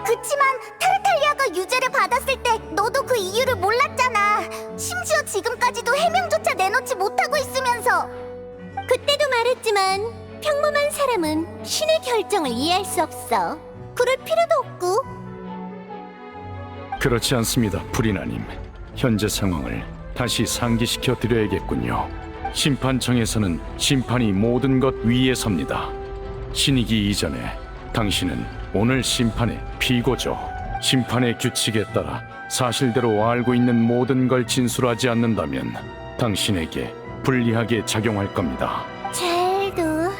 그치만 타르탈리아가 유죄를 받았을 때 너도 그 이유를 몰랐잖아. 심지어 지금까지도 해명조차 내놓지 못하고 있으면서. 그때도 말했지만 평범한 사람은 신의 결정을 이해할 수 없어. 그럴 필요도 없고. 그렇지 않습니다, 프리나님. 현재 상황을 다시 상기시켜 드려야겠군요. 심판청에서는 심판이 모든 것 위에 섭니다. 신이기 이전에 당신은 오늘 심판의 피고죠. 심판의 규칙에 따라 사실대로 알고 있는 모든 걸 진술하지 않는다면 당신에게 불리하게 작용할 겁니다. 잘도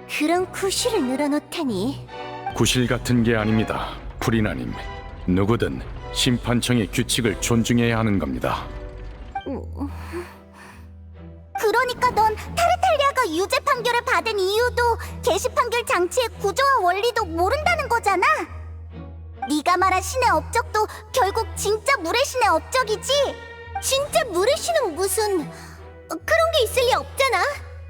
그런 구실을 늘어놓다니. 구실 같은 게 아닙니다, 프리나님. 누구든 심판청의 규칙을 존중해야 하는 겁니다. 그러니까 넌 타르탈리아가 유죄 판결을 받은 이유도 게시 판결 장치의 구조와 원리도 모른다는 거잖아. 네가 말한 신의 업적도 결국 진짜 물의 신의 업적이지. 진짜 물의 신은 무슨 그런 게 있을 리 없잖아.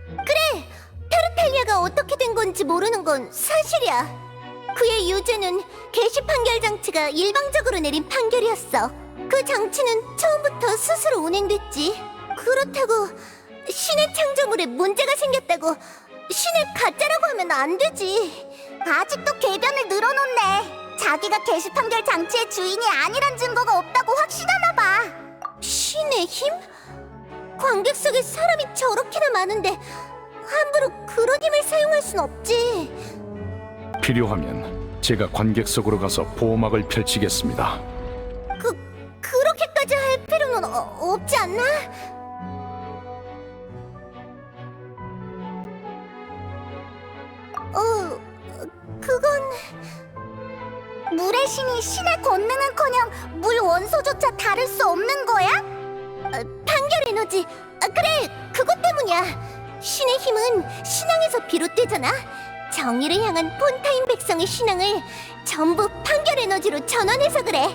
그래, 타르탈리아가 어떻게 된 건지 모르는 건 사실이야. 그의 유죄는 게시 판결 장치가 일방적으로 내린 판결이었어. 그 장치는 처음부터 스스로 운행됐지. 그렇다고 신의 창조물에 문제가 생겼다고 신을 가짜라고 하면 안 되지. 아직도 궤변을 늘어놓네. 자기가 게시 판결 장치의 주인이 아니란 증거가 없다고 확신하나 봐. 신의 힘? 관객석에 사람이 저렇게나 많은데 함부로 그런 힘을 사용할 순 없지. 필요하면 제가 관객석으로 가서 보호막을 펼치겠습니다. 그렇게까지 할 필요는 없지 않나? 그건... 물의 신이 신의 권능은커녕 물 원소조차 다룰 수 없는 거야? 판결 에너지, 그래, 그것 때문이야. 신의 힘은 신앙에서 비롯되잖아. 정의를 향한 폰타인 백성의 신앙을 전부 판결 에너지로 전환해서 그래.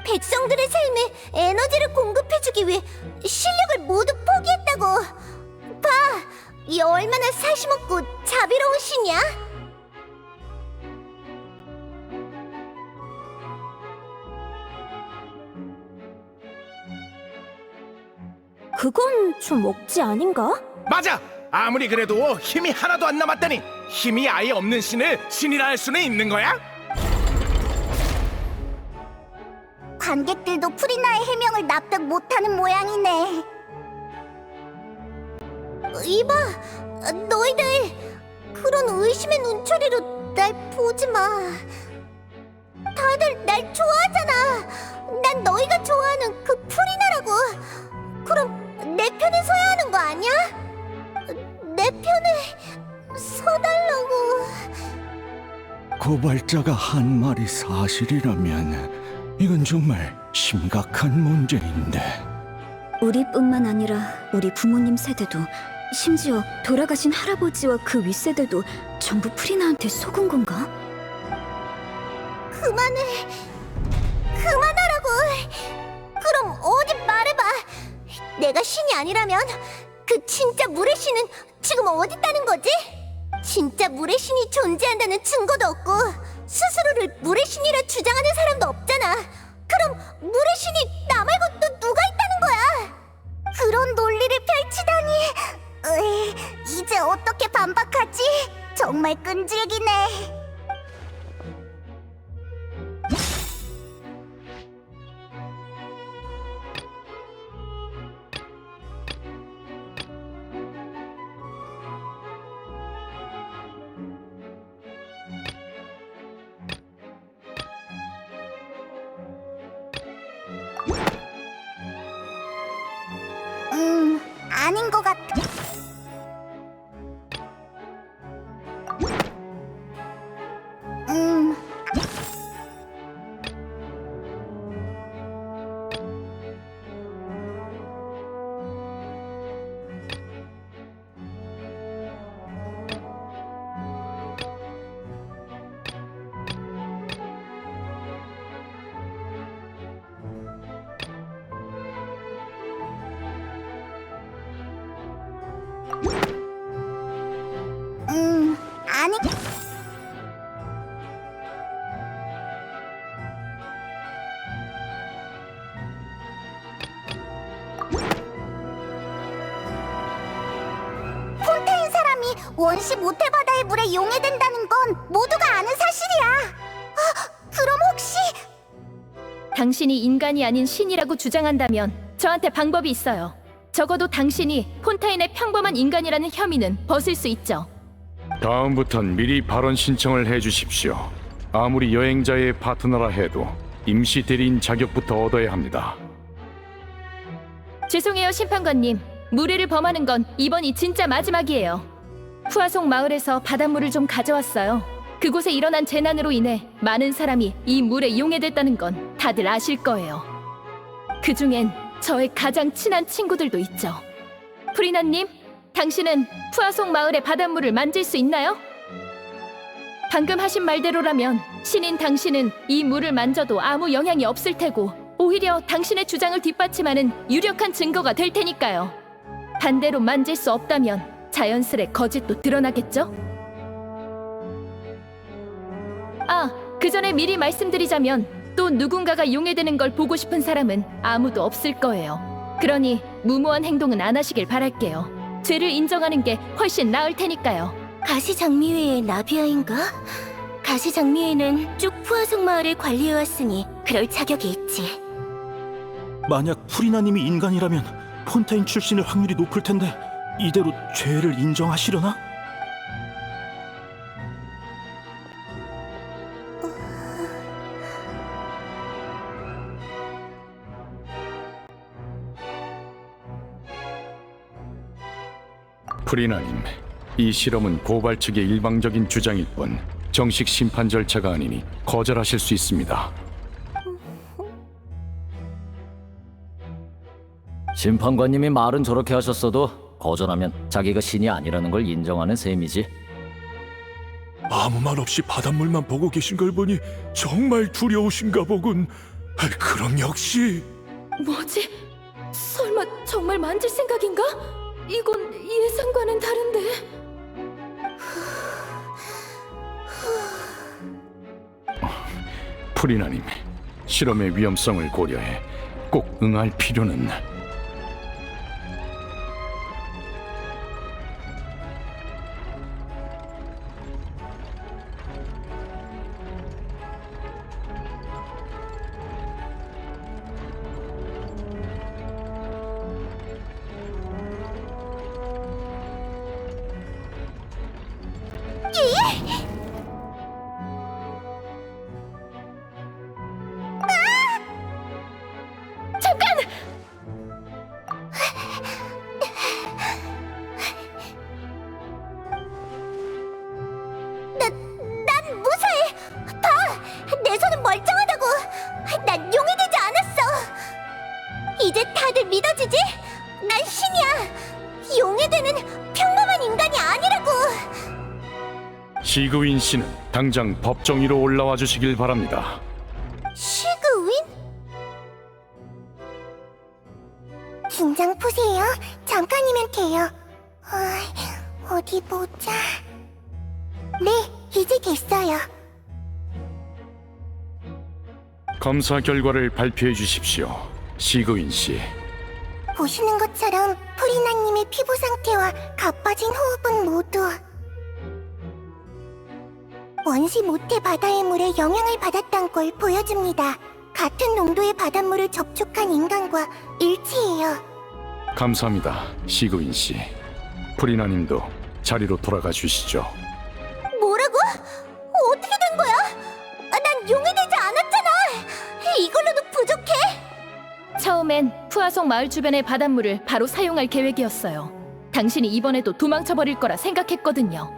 백성들의 삶에 에너지를 공급해주기 위해 실력을 모두 포기했다고. 봐, 이 얼마나 사심없고 자비로운 신이야. 그건 좀 억지 아닌가? 맞아! 아무리 그래도 힘이 하나도 안 남았다니 힘이 아예 없는 신을 신이라 할 수는 있는 거야? 관객들도 프리나의 해명을 납득 못하는 모양이네. 이봐, 너희들 그런 의심의 눈초리로 날 보지 마. 다들 날 좋아하잖아. 난 너희가 좋아하는 그 프리나라고. 그럼 내 편에 서야 하는 거 아니야? 내 편에 서달라고. 고발자가 한 말이 사실이라면 이건 정말 심각한 문제인데. 우리뿐만 아니라 우리 부모님 세대도, 심지어 돌아가신 할아버지와 그 윗세대도 전부 프리나한테 속은 건가? 그만해. 그만하라고. 그럼 어디 말해봐. 내가 신이 아니라면 그 진짜 물의 신은 지금 어디 있다는 거지? 진짜 물의 신이 존재한다는 증거도 없고 스스로를 물의 신이라 주장하는 사람도 없잖아. 그럼 물의 신이 나 말고 또 누가 있다는 거야? 그런 논리를 펼치다니. 이제 어떻게 반박하지? 정말 끈질기네. 아닌 것 같아. 아니. 폰테인 사람이 원시 모태바다의 물에 용해된다는 건 모두가 아는 사실이야. 그럼 혹시 당신이 인간이 아닌 신이라고 주장한다면 저한테 방법이 있어요. 적어도 당신이 폰타인의 평범한 인간이라는 혐의는 벗을 수 있죠. 다음부턴 미리 발언 신청을 해주십시오. 아무리 여행자의 파트너라 해도 임시 대리인 자격부터 얻어야 합니다. 죄송해요, 심판관님. 무례를 범하는 건 이번이 진짜 마지막이에요. 푸아송 마을에서 바닷물을 좀 가져왔어요. 그곳에 일어난 재난으로 인해 많은 사람이 이 물에 용해됐다는 건 다들 아실 거예요. 그중엔 저의 가장 친한 친구들도 있죠. 프리나님, 당신은 푸아송 마을의 바닷물을 만질 수 있나요? 방금 하신 말대로라면 신인 당신은 이 물을 만져도 아무 영향이 없을 테고 오히려 당신의 주장을 뒷받침하는 유력한 증거가 될 테니까요. 반대로 만질 수 없다면 자연스레 거짓도 드러나겠죠? 아, 그 전에 미리 말씀드리자면 또 누군가가 용해되는 걸 보고 싶은 사람은 아무도 없을 거예요. 그러니 무모한 행동은 안 하시길 바랄게요. 죄를 인정하는 게 훨씬 나을 테니까요. 가시장미회의 나비아인가? 가시장미회는 쭉 푸아송 마을을 관리해왔으니 그럴 자격이 있지. 만약 프리나님이 인간이라면 폰타인 출신일 확률이 높을 텐데 이대로 죄를 인정하시려나? 프리나님, 이 실험은 고발 측의 일방적인 주장일 뿐 정식 심판 절차가 아니니 거절하실 수 있습니다. 심판관님이 말은 저렇게 하셨어도 거절하면 자기가 신이 아니라는 걸 인정하는 셈이지. 아무 말 없이 바닷물만 보고 계신 걸 보니 정말 두려우신가 보군. 그럼 역시 뭐지? 설마 정말 만질 생각인가? 이건 예상과는 다른데. 프리나님, 실험의 위험성을 고려해 꼭 응할 필요는... 잠깐! 난 무사해. 봐, 내 손은 멀쩡하다고. 난 용해되지 않았어. 이제 다들 믿어지지? 난 신이야. 용해되는 평범한 인간이 아니라고. 시그윈 씨는 당장 법정위로 올라와 주시길 바랍니다. 시그윈? 긴장 푸세요. 잠깐이면 돼요. 어디 보자. 네, 이제 됐어요. 검사 결과를 발표해 주십시오, 시그윈 씨. 보시는 것처럼 프리나님의 피부 상태와 가빠진 호흡은 모두 원시 모태 바다의 물에 영향을 받았던 걸 보여줍니다. 같은 농도의 바닷물을 접촉한 인간과 일치해요. 감사합니다, 시그윈 씨. 프리나님도 자리로 돌아가 주시죠. 뭐라고? 어떻게 된 거야? 난 용해되지 않았잖아. 이걸로도 부족해? 처음엔 푸아송 마을 주변의 바닷물을 바로 사용할 계획이었어요. 당신이 이번에도 도망쳐버릴 거라 생각했거든요.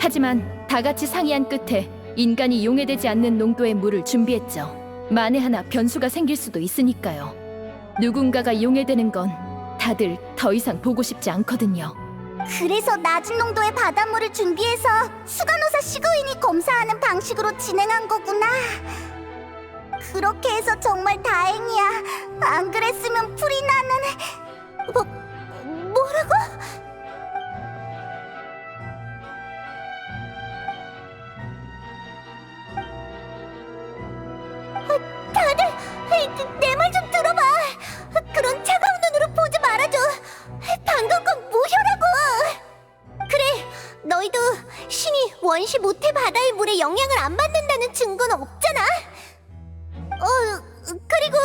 하지만 다 같이 상의한 끝에 인간이 용해되지 않는 농도의 물을 준비했죠. 만에 하나 변수가 생길 수도 있으니까요. 누군가가 용해되는 건 다들 더 이상 보고 싶지 않거든요. 그래서 낮은 농도의 바닷물을 준비해서 수간호사 시그윈이 검사하는 방식으로 진행한 거구나. 그렇게 해서 정말 다행이야. 안 그랬으면 프리나는... 뭐라고? 다들 내 말 좀 들어봐. 그런 차가운 눈으로 보지 말아줘. 방금 건 무효라고. 그래, 너희도 신이 원시 모태 바다의 물에 영향을 안 받는다는 증거는 없잖아. 그리고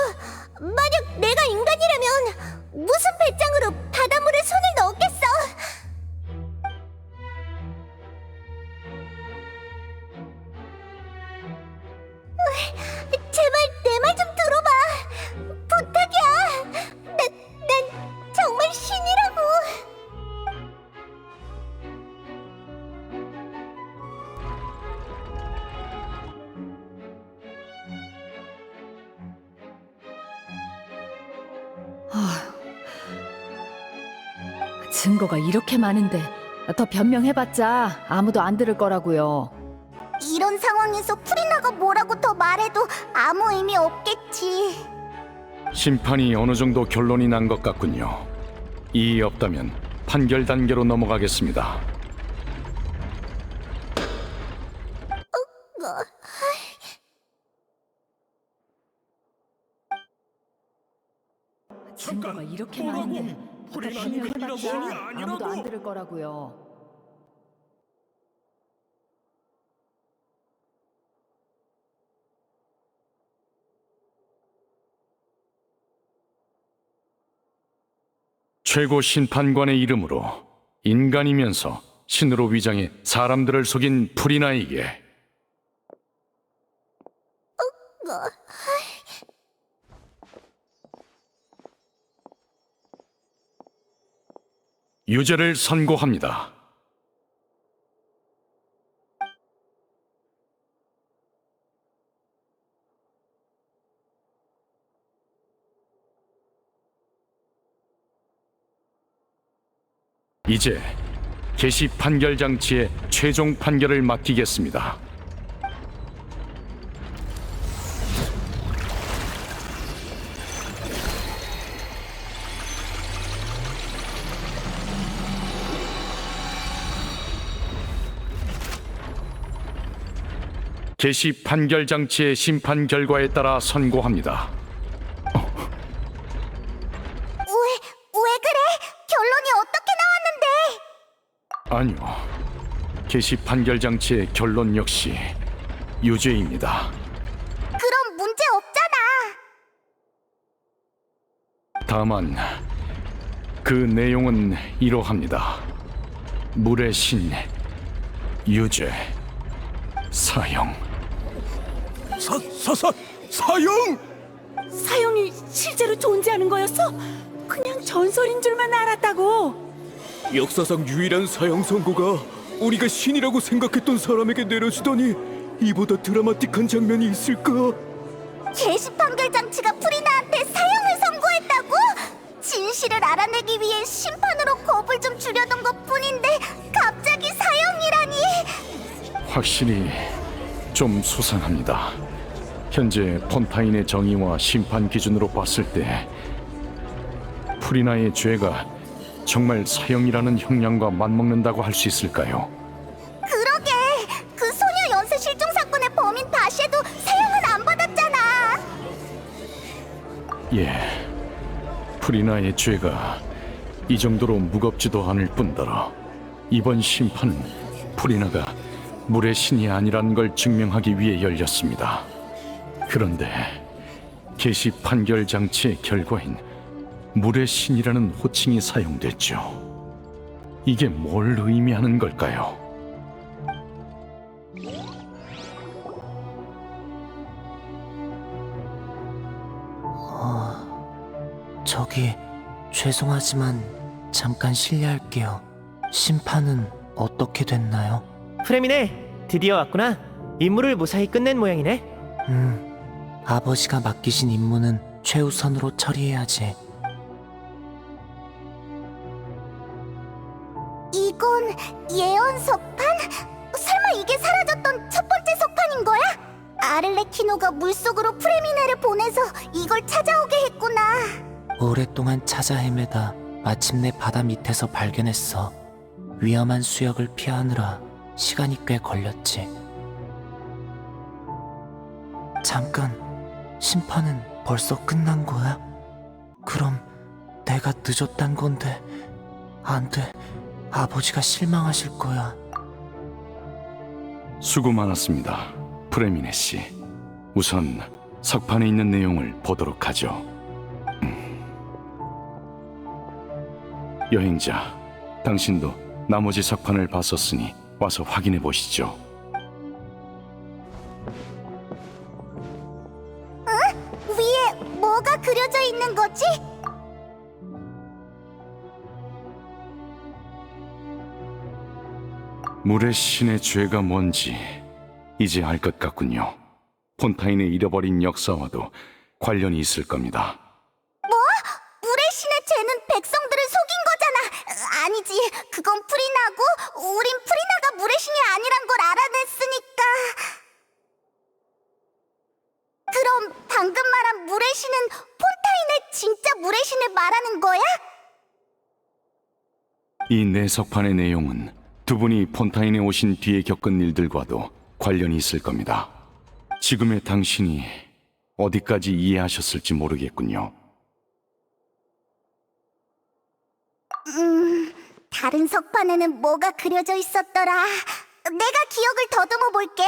만약 내가 인간이라면 무슨 배짱으로 바닷물에 손을 넣었겠어? 제발 내 말 좀 들어봐. 부탁이야. 난 정말 신이라고. 증거가 이렇게 많은데 더 변명해봤자 아무도 안 들을 거라고요. 이런 상황에서 프리나가 뭐라고 더 말해도 아무 의미 없겠지. 심판이 어느 정도 결론이 난 것 같군요. 이의 없다면 판결 단계로 넘어가겠습니다. 증거가 이렇게 많은데 더 변명해봤자 아무도 안 들을 거라고요. 최고 심판관의 이름으로 인간이면서 신으로 위장해 사람들을 속인 프리나에게 유죄를 선고합니다. 이제 개시 판결 장치의 최종 판결을 맡기겠습니다. 개시 판결 장치의 심판 결과에 따라 선고합니다. 왜 그래? 결론이 어떻게 나왔는데? 아니요. 개시 판결 장치의 결론 역시 유죄입니다. 그럼 문제 없잖아. 다만 그 내용은 이러합니다. 물의 신, 유죄, 사형. 사형! 사형이 실제로 존재하는 거였어? 그냥 전설인 줄만 알았다고. 역사상 유일한 사형 선고가 우리가 신이라고 생각했던 사람에게 내려지다니 이보다 드라마틱한 장면이 있을까? 개시 판결 장치가 프리나한테 사형을 선고했다고? 진실을 알아내기 위해 심판으로 겁을 좀 주려던 것뿐인데 갑자기 사형이라니. 확실히 좀 수상합니다. 현재 폰타인의 정의와 심판 기준으로 봤을 때 프리나의 죄가 정말 사형이라는 형량과 맞먹는다고 할 수 있을까요? 그러게, 그 소녀 연쇄 실종 사건의 범인 다시에도 사형은 안 받았잖아. 예, 프리나의 죄가 이 정도로 무겁지도 않을 뿐더러 이번 심판은 프리나가 물의 신이 아니라는 걸 증명하기 위해 열렸습니다. 그런데 개시 판결 장치의 결과인 물의 신이라는 호칭이 사용됐죠. 이게 뭘 의미하는 걸까요? 저기 죄송하지만 잠깐 실례할게요. 심판은 어떻게 됐나요? 프레미네, 드디어 왔구나. 임무를 무사히 끝낸 모양이네. 아버지가 맡기신 임무는 최우선으로 처리해야지. 이건 예언 석판? 설마 이게 사라졌던 첫 번째 석판인 거야? 아를레키노가 물속으로 프레미네를 보내서 이걸 찾아오게 했구나. 오랫동안 찾아 헤매다 마침내 바다 밑에서 발견했어. 위험한 수역을 피하느라 시간이 꽤 걸렸지. 잠깐, 심판은 벌써 끝난 거야? 그럼 내가 늦었단 건데. 안 돼, 아버지가 실망하실 거야. 수고 많았습니다, 프레미네 씨. 우선 석판에 있는 내용을 보도록 하죠. 여행자, 당신도 나머지 석판을 봤었으니 와서 확인해 보시죠. 위에 뭐가 그려져 있는 거지? 물의 신의 죄가 뭔지 이제 알 것 같군요. 폰타인의 잃어버린 역사와도 관련이 있을 겁니다. 뭐? 물의 신의 죄는 백성들을 속인 거잖아. 아니, 아니지. 그건 프리나고 우린 프리나가 물의 신이 아니란 걸 알아냈으니까. 그럼 방금 말한 물의 신은 폰타인의 진짜 물의 신을 말하는 거야? 이 내석판의 내용은 두 분이 폰타인에 오신 뒤에 겪은 일들과도 관련이 있을 겁니다. 지금의 당신이 어디까지 이해하셨을지 모르겠군요. 다른 석판에는 뭐가 그려져 있었더라. 내가 기억을 더듬어 볼게.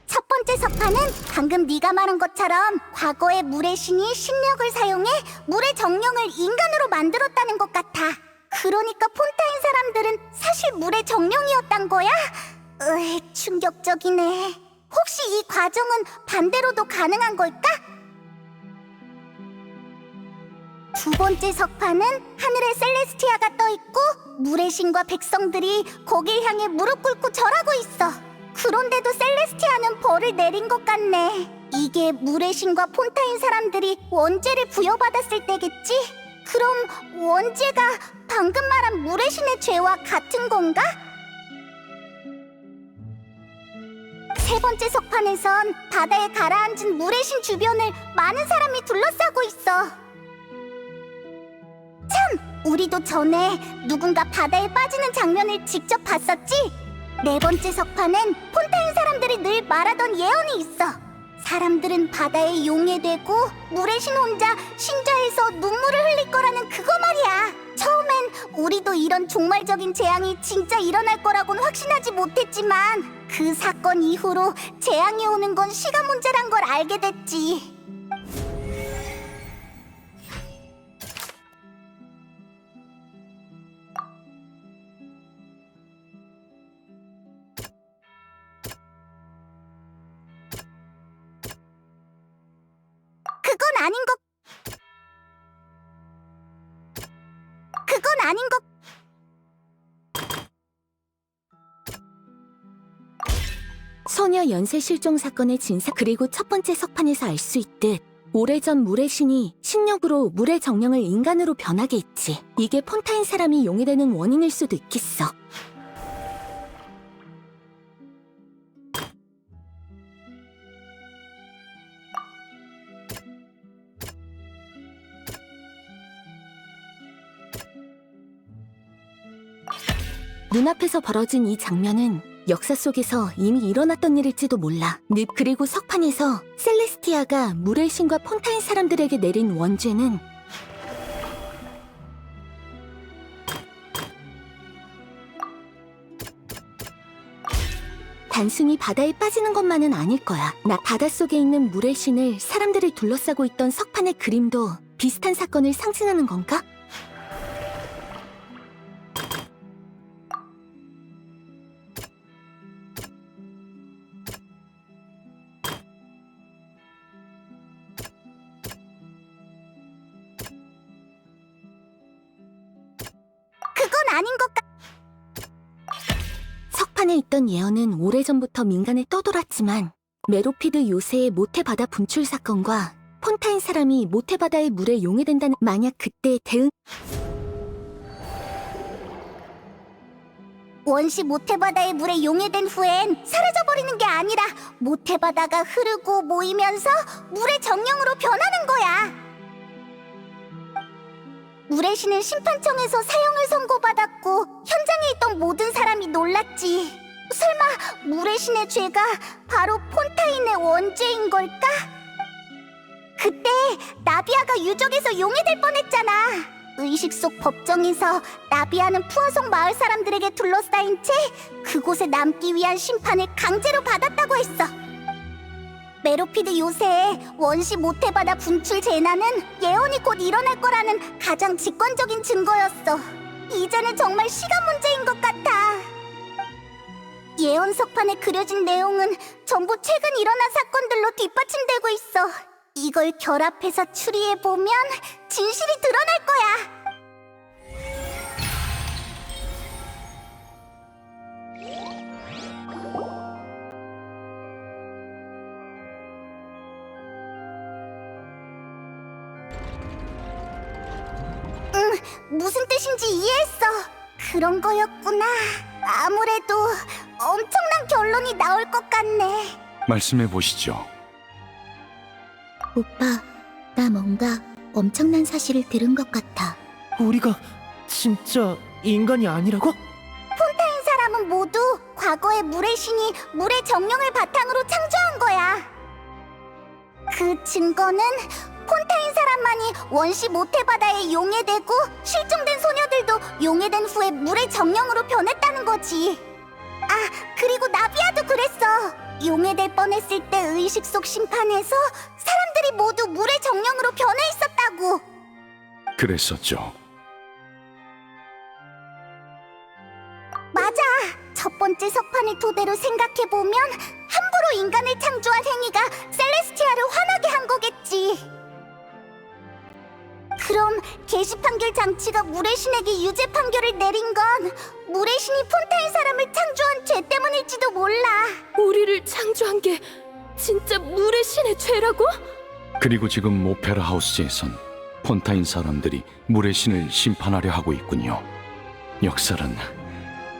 첫 번째 석판은 방금 네가 말한 것처럼 과거의 물의 신이 신력을 사용해 물의 정령을 인간으로 만들었다는 것 같아. 그러니까 폰타인 사람들은 사실 물의 정령이었단 거야? 충격적이네. 혹시 이 과정은 반대로도 가능한 걸까? 두 번째 석판은 하늘에 셀레스티아가 떠있고 물의 신과 백성들이 거길 향해 무릎 꿇고 절하고 있어. 그런데도 셀레스티아는 벌을 내린 것 같네. 이게 물의 신과 폰타인 사람들이 원죄를 부여받았을 때겠지? 그럼 원죄가 방금 말한 물의 신의 죄와 같은 건가? 세 번째 석판에선 바다에 가라앉은 물의 신 주변을 많은 사람이 둘러싸고 있어. 참! 우리도 전에 누군가 바다에 빠지는 장면을 직접 봤었지? 네 번째 석판엔 폰타인 사람들이 늘 말하던 예언이 있어. 사람들은 바다에 용해되고 물의 신 혼자 신좌에서 눈물을 흘릴 거라는 그거 말이야. 처음엔 우리도 이런 종말적인 재앙이 진짜 일어날 거라고는 확신하지 못했지만 그 사건 이후로 재앙이 오는 건 시간 문제란 걸 알게 됐지. 그건 아닌 것. 소녀 연쇄 실종 사건의 진상, 그리고 첫 번째 석판에서 알 수 있듯 오래전 물의 신이 신력으로 물의 정령을 인간으로 변하게 했지. 이게 폰타인 사람이 용해되는 원인일 수도 있겠어. 눈앞에서 벌어진 이 장면은 역사 속에서 이미 일어났던 일일지도 몰라. 그리고 석판에서 셀레스티아가 물의 신과 폰타인 사람들에게 내린 원죄는 단순히 바다에 빠지는 것만은 아닐 거야. 바닷속에 있는 물의 신을 사람들이 둘러싸고 있던 석판의 그림도 비슷한 사건을 상징하는 건가? 아닌 것 같... 석판에 있던 예언은 오래전부터 민간에 떠돌았지만 메로피드 요새의 모태바다 분출 사건과 폰타인 사람이 모태바다의 물에 용해된다는, 만약 그때 대응... 원시 모태바다의 물에 용해된 후엔 사라져버리는 게 아니라 모태바다가 흐르고 모이면서 물의 정령으로 변하는 거야. 물의 신은 심판청에서 사형을 선고받았고 현장에 있던 모든 사람이 놀랐지. 설마 물의 신의 죄가 바로 폰타인의 원죄인 걸까? 그때 나비아가 유적에서 용해될 뻔했잖아. 의식 속 법정에서 나비아는 푸아송 마을 사람들에게 둘러싸인 채 그곳에 남기 위한 심판을 강제로 받았다고 했어. 메로피드 요새의 원시 모태바다 분출 재난은 예언이 곧 일어날 거라는 가장 직관적인 증거였어. 이제는 정말 시간 문제인 것 같아. 예언 석판에 그려진 내용은 전부 최근 일어난 사건들로 뒷받침되고 있어. 이걸 결합해서 추리해보면 진실이 드러날 거야. 무슨 뜻인지 이해했어. 그런 거였구나. 아무래도 엄청난 결론이 나올 것 같네. 말씀해 보시죠. 오빠, 나 뭔가 엄청난 사실을 들은 것 같아. 우리가 진짜 인간이 아니라고? 폰타인 사람은 모두 과거의 물의 신이 물의 정령을 바탕으로 창조한 거야. 그 증거는 폰타인 사람만이 원시 모태바다에 용해되고 실종된 소녀들도 용해된 후에 물의 정령으로 변했다는 거지. 아, 그리고 나비아도 그랬어. 용해될 뻔했을 때 의식 속 심판에서 사람들이 모두 물의 정령으로 변해 있었다고. 그랬었죠. 맞아. 첫 번째 석판을 토대로 생각해보면 함부로 인간을 창조한 행위가 셀레스티아를 화나게 한 거겠지. 그럼 게시 판결 장치가 물의 신에게 유죄 판결을 내린 건 물의 신이 폰타인 사람을 창조한 죄 때문일지도 몰라. 우리를 창조한 게 진짜 물의 신의 죄라고? 그리고 지금 오페라 하우스에선 폰타인 사람들이 물의 신을 심판하려 하고 있군요. 역사는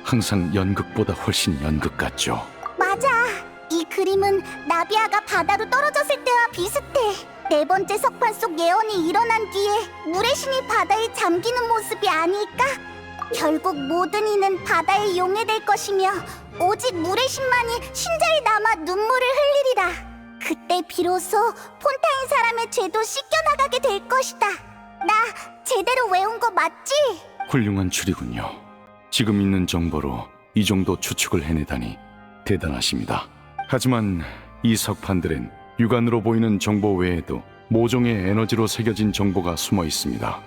항상 연극보다 훨씬 연극 같죠. 맞아. 이 그림은 나비아가 바다로 떨어졌을 때와 비슷해. 네 번째 석판 속 예언이 일어난 뒤에 물의 신이 바다에 잠기는 모습이 아닐까? 결국 모든 이는 바다에 용해될 것이며 오직 물의 신만이 신자에 남아 눈물을 흘리리라. 그때 비로소 폰타인 사람의 죄도 씻겨나가게 될 것이다. 나 제대로 외운 거 맞지? 훌륭한 추리군요. 지금 있는 정보로 이 정도 추측을 해내다니 대단하십니다. 하지만 이 석판들엔 육안으로 보이는 정보 외에도 모종의 에너지로 새겨진 정보가 숨어 있습니다.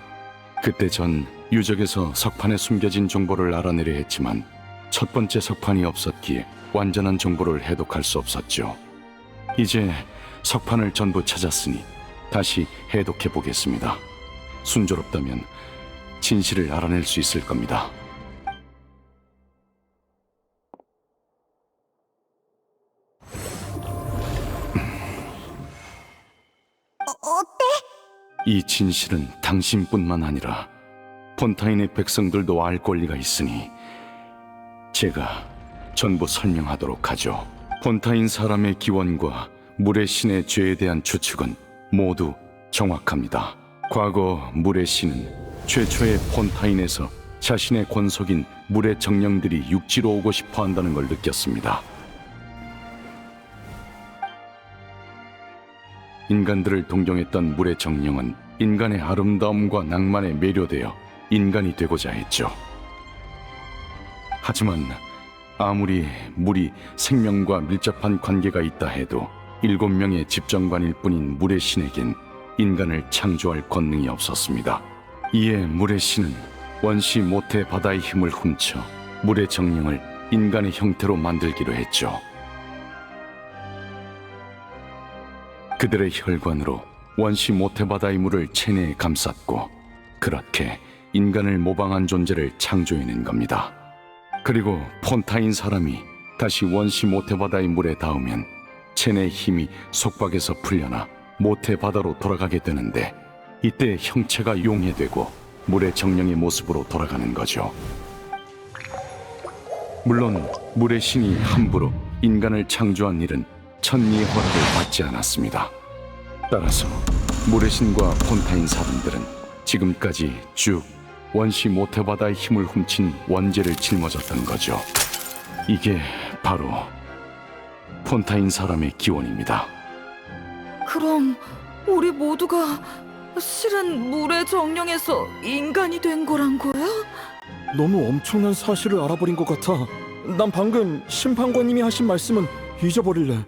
그때 전 유적에서 석판에 숨겨진 정보를 알아내려 했지만 첫 번째 석판이 없었기에 완전한 정보를 해독할 수 없었죠. 이제 석판을 전부 찾았으니 다시 해독해 보겠습니다. 순조롭다면 진실을 알아낼 수 있을 겁니다. 어때? 이 진실은 당신뿐만 아니라 폰타인의 백성들도 알 권리가 있으니 제가 전부 설명하도록 하죠. 폰타인 사람의 기원과 물의 신의 죄에 대한 추측은 모두 정확합니다. 과거 물의 신은 최초의 폰타인에서 자신의 권속인 물의 정령들이 육지로 오고 싶어 한다는 걸 느꼈습니다. 인간들을 동경했던 물의 정령은 인간의 아름다움과 낭만에 매료되어 인간이 되고자 했죠. 하지만 아무리 물이 생명과 밀접한 관계가 있다 해도 7명의 집정관일 뿐인 물의 신에겐 인간을 창조할 권능이 없었습니다. 이에 물의 신은 원시 모태 바다의 힘을 훔쳐 물의 정령을 인간의 형태로 만들기로 했죠. 그들의 혈관으로 원시 모태바다의 물을 체내에 감쌌고 그렇게 인간을 모방한 존재를 창조해낸 겁니다. 그리고 폰타인 사람이 다시 원시 모태바다의 물에 닿으면 체내의 힘이 속박에서 풀려나 모태바다로 돌아가게 되는데 이때 형체가 용해되고 물의 정령의 모습으로 돌아가는 거죠. 물론 물의 신이 함부로 인간을 창조한 일은 천리의 허락을 받지 않았습니다. 따라서 물의 신과 폰타인 사람들은 지금까지 쭉 원시 모태바다의 힘을 훔친 원죄를 짊어졌던 거죠. 이게 바로 폰타인 사람의 기원입니다. 그럼 우리 모두가 실은 물의 정령에서 인간이 된 거란 거야? 너무 엄청난 사실을 알아버린 것 같아. 난 방금 심판관님이 하신 말씀은 잊어버릴래.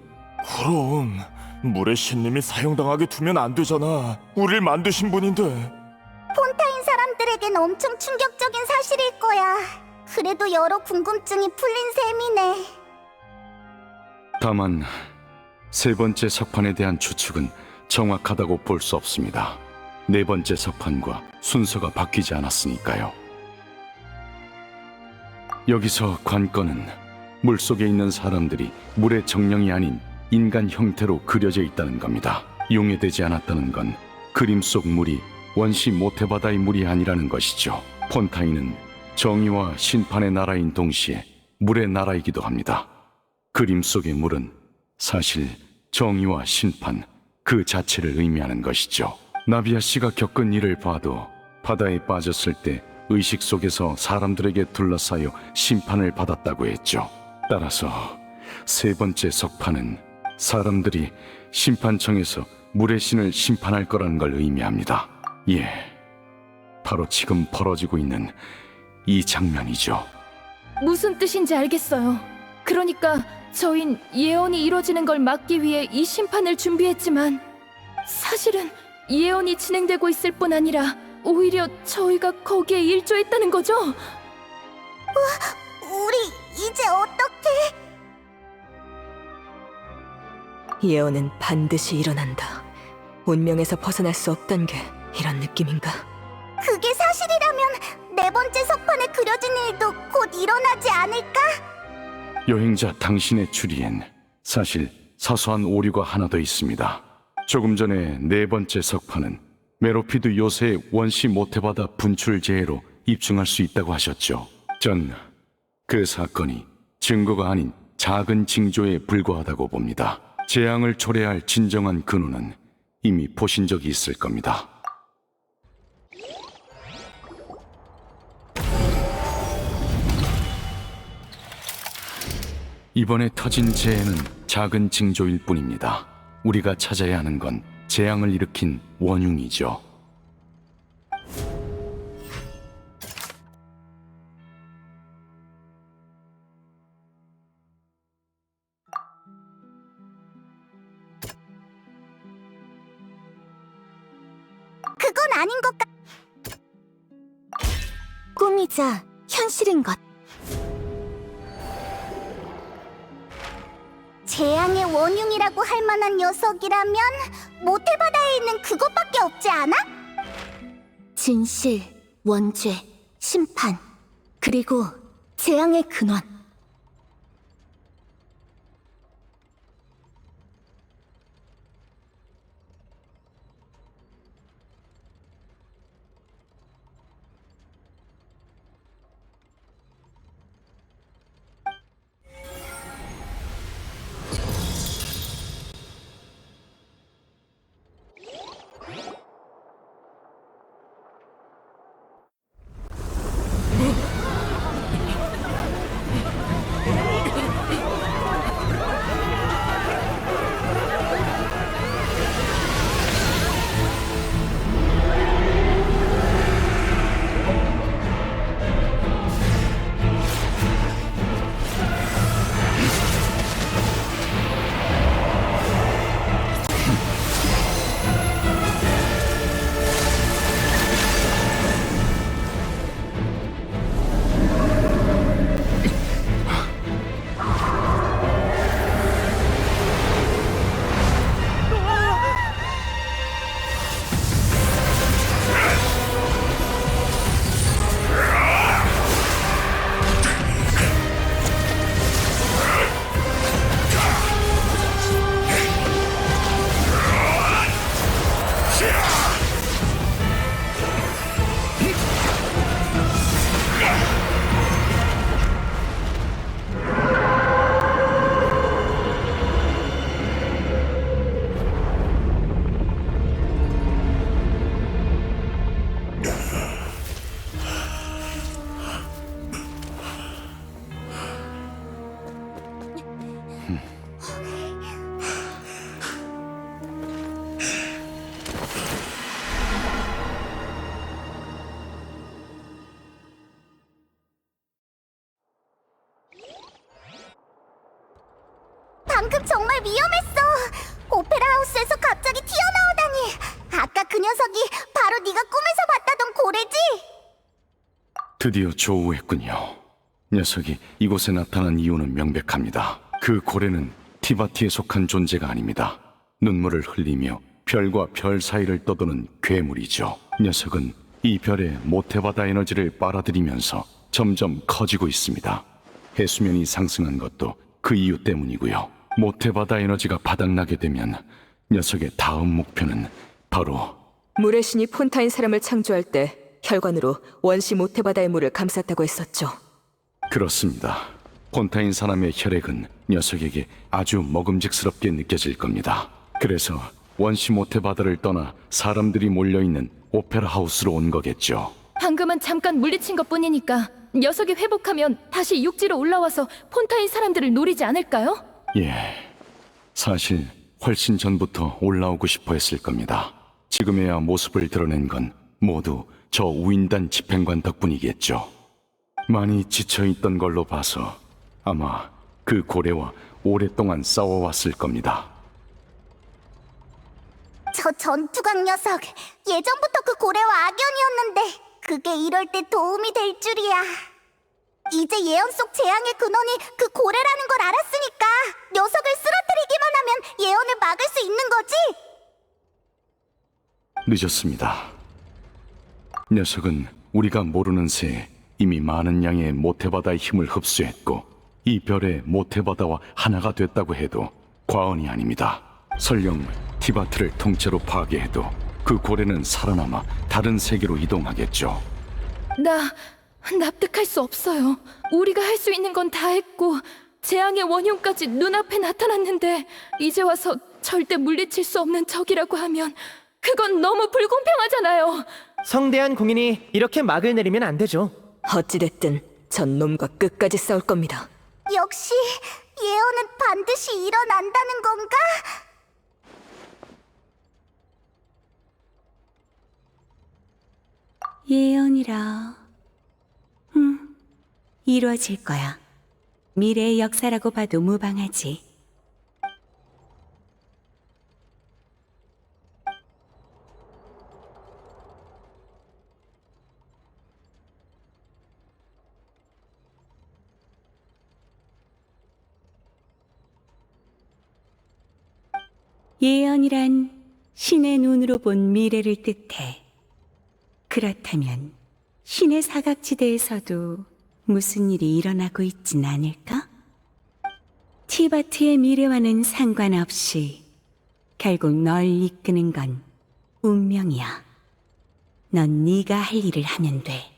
그럼 물의 신님이 사형당하게 두면 안 되잖아. 우릴 만드신 분인데. 폰타인 사람들에겐 엄청 충격적인 사실일 거야. 그래도 여러 궁금증이 풀린 셈이네. 다만 세 번째 석판에 대한 추측은 정확하다고 볼 수 없습니다. 네 번째 석판과 순서가 바뀌지 않았으니까요. 여기서 관건은 물속에 있는 사람들이 물의 정령이 아닌 인간 형태로 그려져 있다는 겁니다. 용해되지 않았다는 건 그림 속 물이 원시 모태바다의 물이 아니라는 것이죠. 폰타인은 정의와 심판의 나라인 동시에 물의 나라이기도 합니다. 그림 속의 물은 사실 정의와 심판 그 자체를 의미하는 것이죠. 나비아 씨가 겪은 일을 봐도 바다에 빠졌을 때 의식 속에서 사람들에게 둘러싸여 심판을 받았다고 했죠. 따라서 세 번째 석판은 사람들이 심판청에서 물의 신을 심판할 거라는 걸 의미합니다. 예, 바로 지금 벌어지고 있는 이 장면이죠. 무슨 뜻인지 알겠어요. 그러니까 저흰 예언이 이루어지는 걸 막기 위해 이 심판을 준비했지만 사실은 예언이 진행되고 있을 뿐 아니라 오히려 저희가 거기에 일조했다는 거죠? 우리 이제 어떡해? 예언은 반드시 일어난다. 운명에서 벗어날 수 없단 게 이런 느낌인가? 그게 사실이라면 네 번째 석판에 그려진 일도 곧 일어나지 않을까? 여행자 당신의 추리엔 사실 사소한 오류가 하나 더 있습니다. 조금 전에 네 번째 석판은 메로피드 요새의 원시 모태바다 분출 재해로 입증할 수 있다고 하셨죠. 전 그 사건이 증거가 아닌 작은 징조에 불과하다고 봅니다. 재앙을 초래할 진정한 근원은 이미 보신 적이 있을 겁니다. 이번에 터진 재해는 작은 징조일 뿐입니다. 우리가 찾아야 하는 건 재앙을 일으킨 원흉이죠. 그건 아닌 것 같... 꿈이자 현실인 것. 재앙의 원흉이라고 할 만한 녀석이라면 모태바다에 있는 그것밖에 없지 않아? 진실, 원죄, 심판, 그리고 재앙의 근원. 방금 정말 위험했어. 오페라 하우스에서 갑자기 튀어나오다니. 아까 그 녀석이 바로 네가 꿈에서 봤다던 고래지? 드디어 조우했군요. 녀석이 이곳에 나타난 이유는 명백합니다. 그 고래는 티바티에 속한 존재가 아닙니다. 눈물을 흘리며 별과 별 사이를 떠도는 괴물이죠. 녀석은 이 별의 모태바다 에너지를 빨아들이면서 점점 커지고 있습니다. 해수면이 상승한 것도 그 이유 때문이고요. 모태바다 에너지가 바닥나게 되면 녀석의 다음 목표는 바로 물의 신이 폰타인 사람을 창조할 때 혈관으로 원시 모태바다의 물을 감쌌다고 했었죠. 그렇습니다. 폰타인 사람의 혈액은 녀석에게 아주 먹음직스럽게 느껴질 겁니다. 그래서 원시 모태 바다를 떠나 사람들이 몰려있는 오페라 하우스로 온 거겠죠. 방금은 잠깐 물리친 것뿐이니까 녀석이 회복하면 다시 육지로 올라와서 폰타인 사람들을 노리지 않을까요? 예, 사실 훨씬 전부터 올라오고 싶어 했을 겁니다. 지금에야 모습을 드러낸 건 모두 저 우인단 집행관 덕분이겠죠. 많이 지쳐있던 걸로 봐서 아마 그 고래와 오랫동안 싸워왔을 겁니다. 저 전투각 녀석, 예전부터 그 고래와 악연이었는데 그게 이럴 때 도움이 될 줄이야. 이제 예언 속 재앙의 근원이 그 고래라는 걸 알았으니까 녀석을 쓰러뜨리기만 하면 예언을 막을 수 있는 거지? 늦었습니다. 녀석은 우리가 모르는 새에 이미 많은 양의 모태바다의 힘을 흡수했고 이 별의 모태바다와 하나가 됐다고 해도 과언이 아닙니다. 설령 티바트를 통째로 파괴해도 그 고래는 살아남아 다른 세계로 이동하겠죠. 나 납득할 수 없어요. 우리가 할 수 있는 건 다 했고 재앙의 원흉까지 눈앞에 나타났는데 이제 와서 절대 물리칠 수 없는 적이라고 하면 그건 너무 불공평하잖아요. 성대한 공인이 이렇게 막을 내리면 안 되죠. 어찌됐든 전 놈과 끝까지 싸울 겁니다. 역시 예언은 반드시 일어난다는 건가? 예언이라. 이루어질 거야. 미래의 역사라고 봐도 무방하지. 예언이란 신의 눈으로 본 미래를 뜻해. 그렇다면 신의 사각지대에서도 무슨 일이 일어나고 있진 않을까? 티바트의 미래와는 상관없이 결국 널 이끄는 건 운명이야. 넌 네가 할 일을 하면 돼.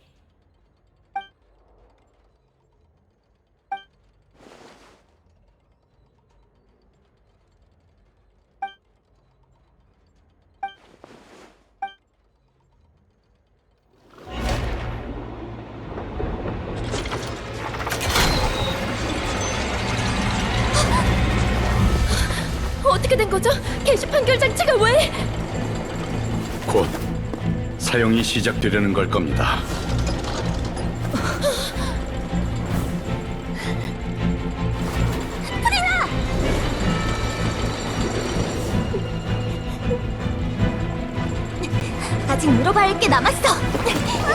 어떻게 된 거죠? 게시 판결 장치가 왜? 곧 사용이 시작되려는 걸 겁니다. 아직 물어봐야 할 게 남았어.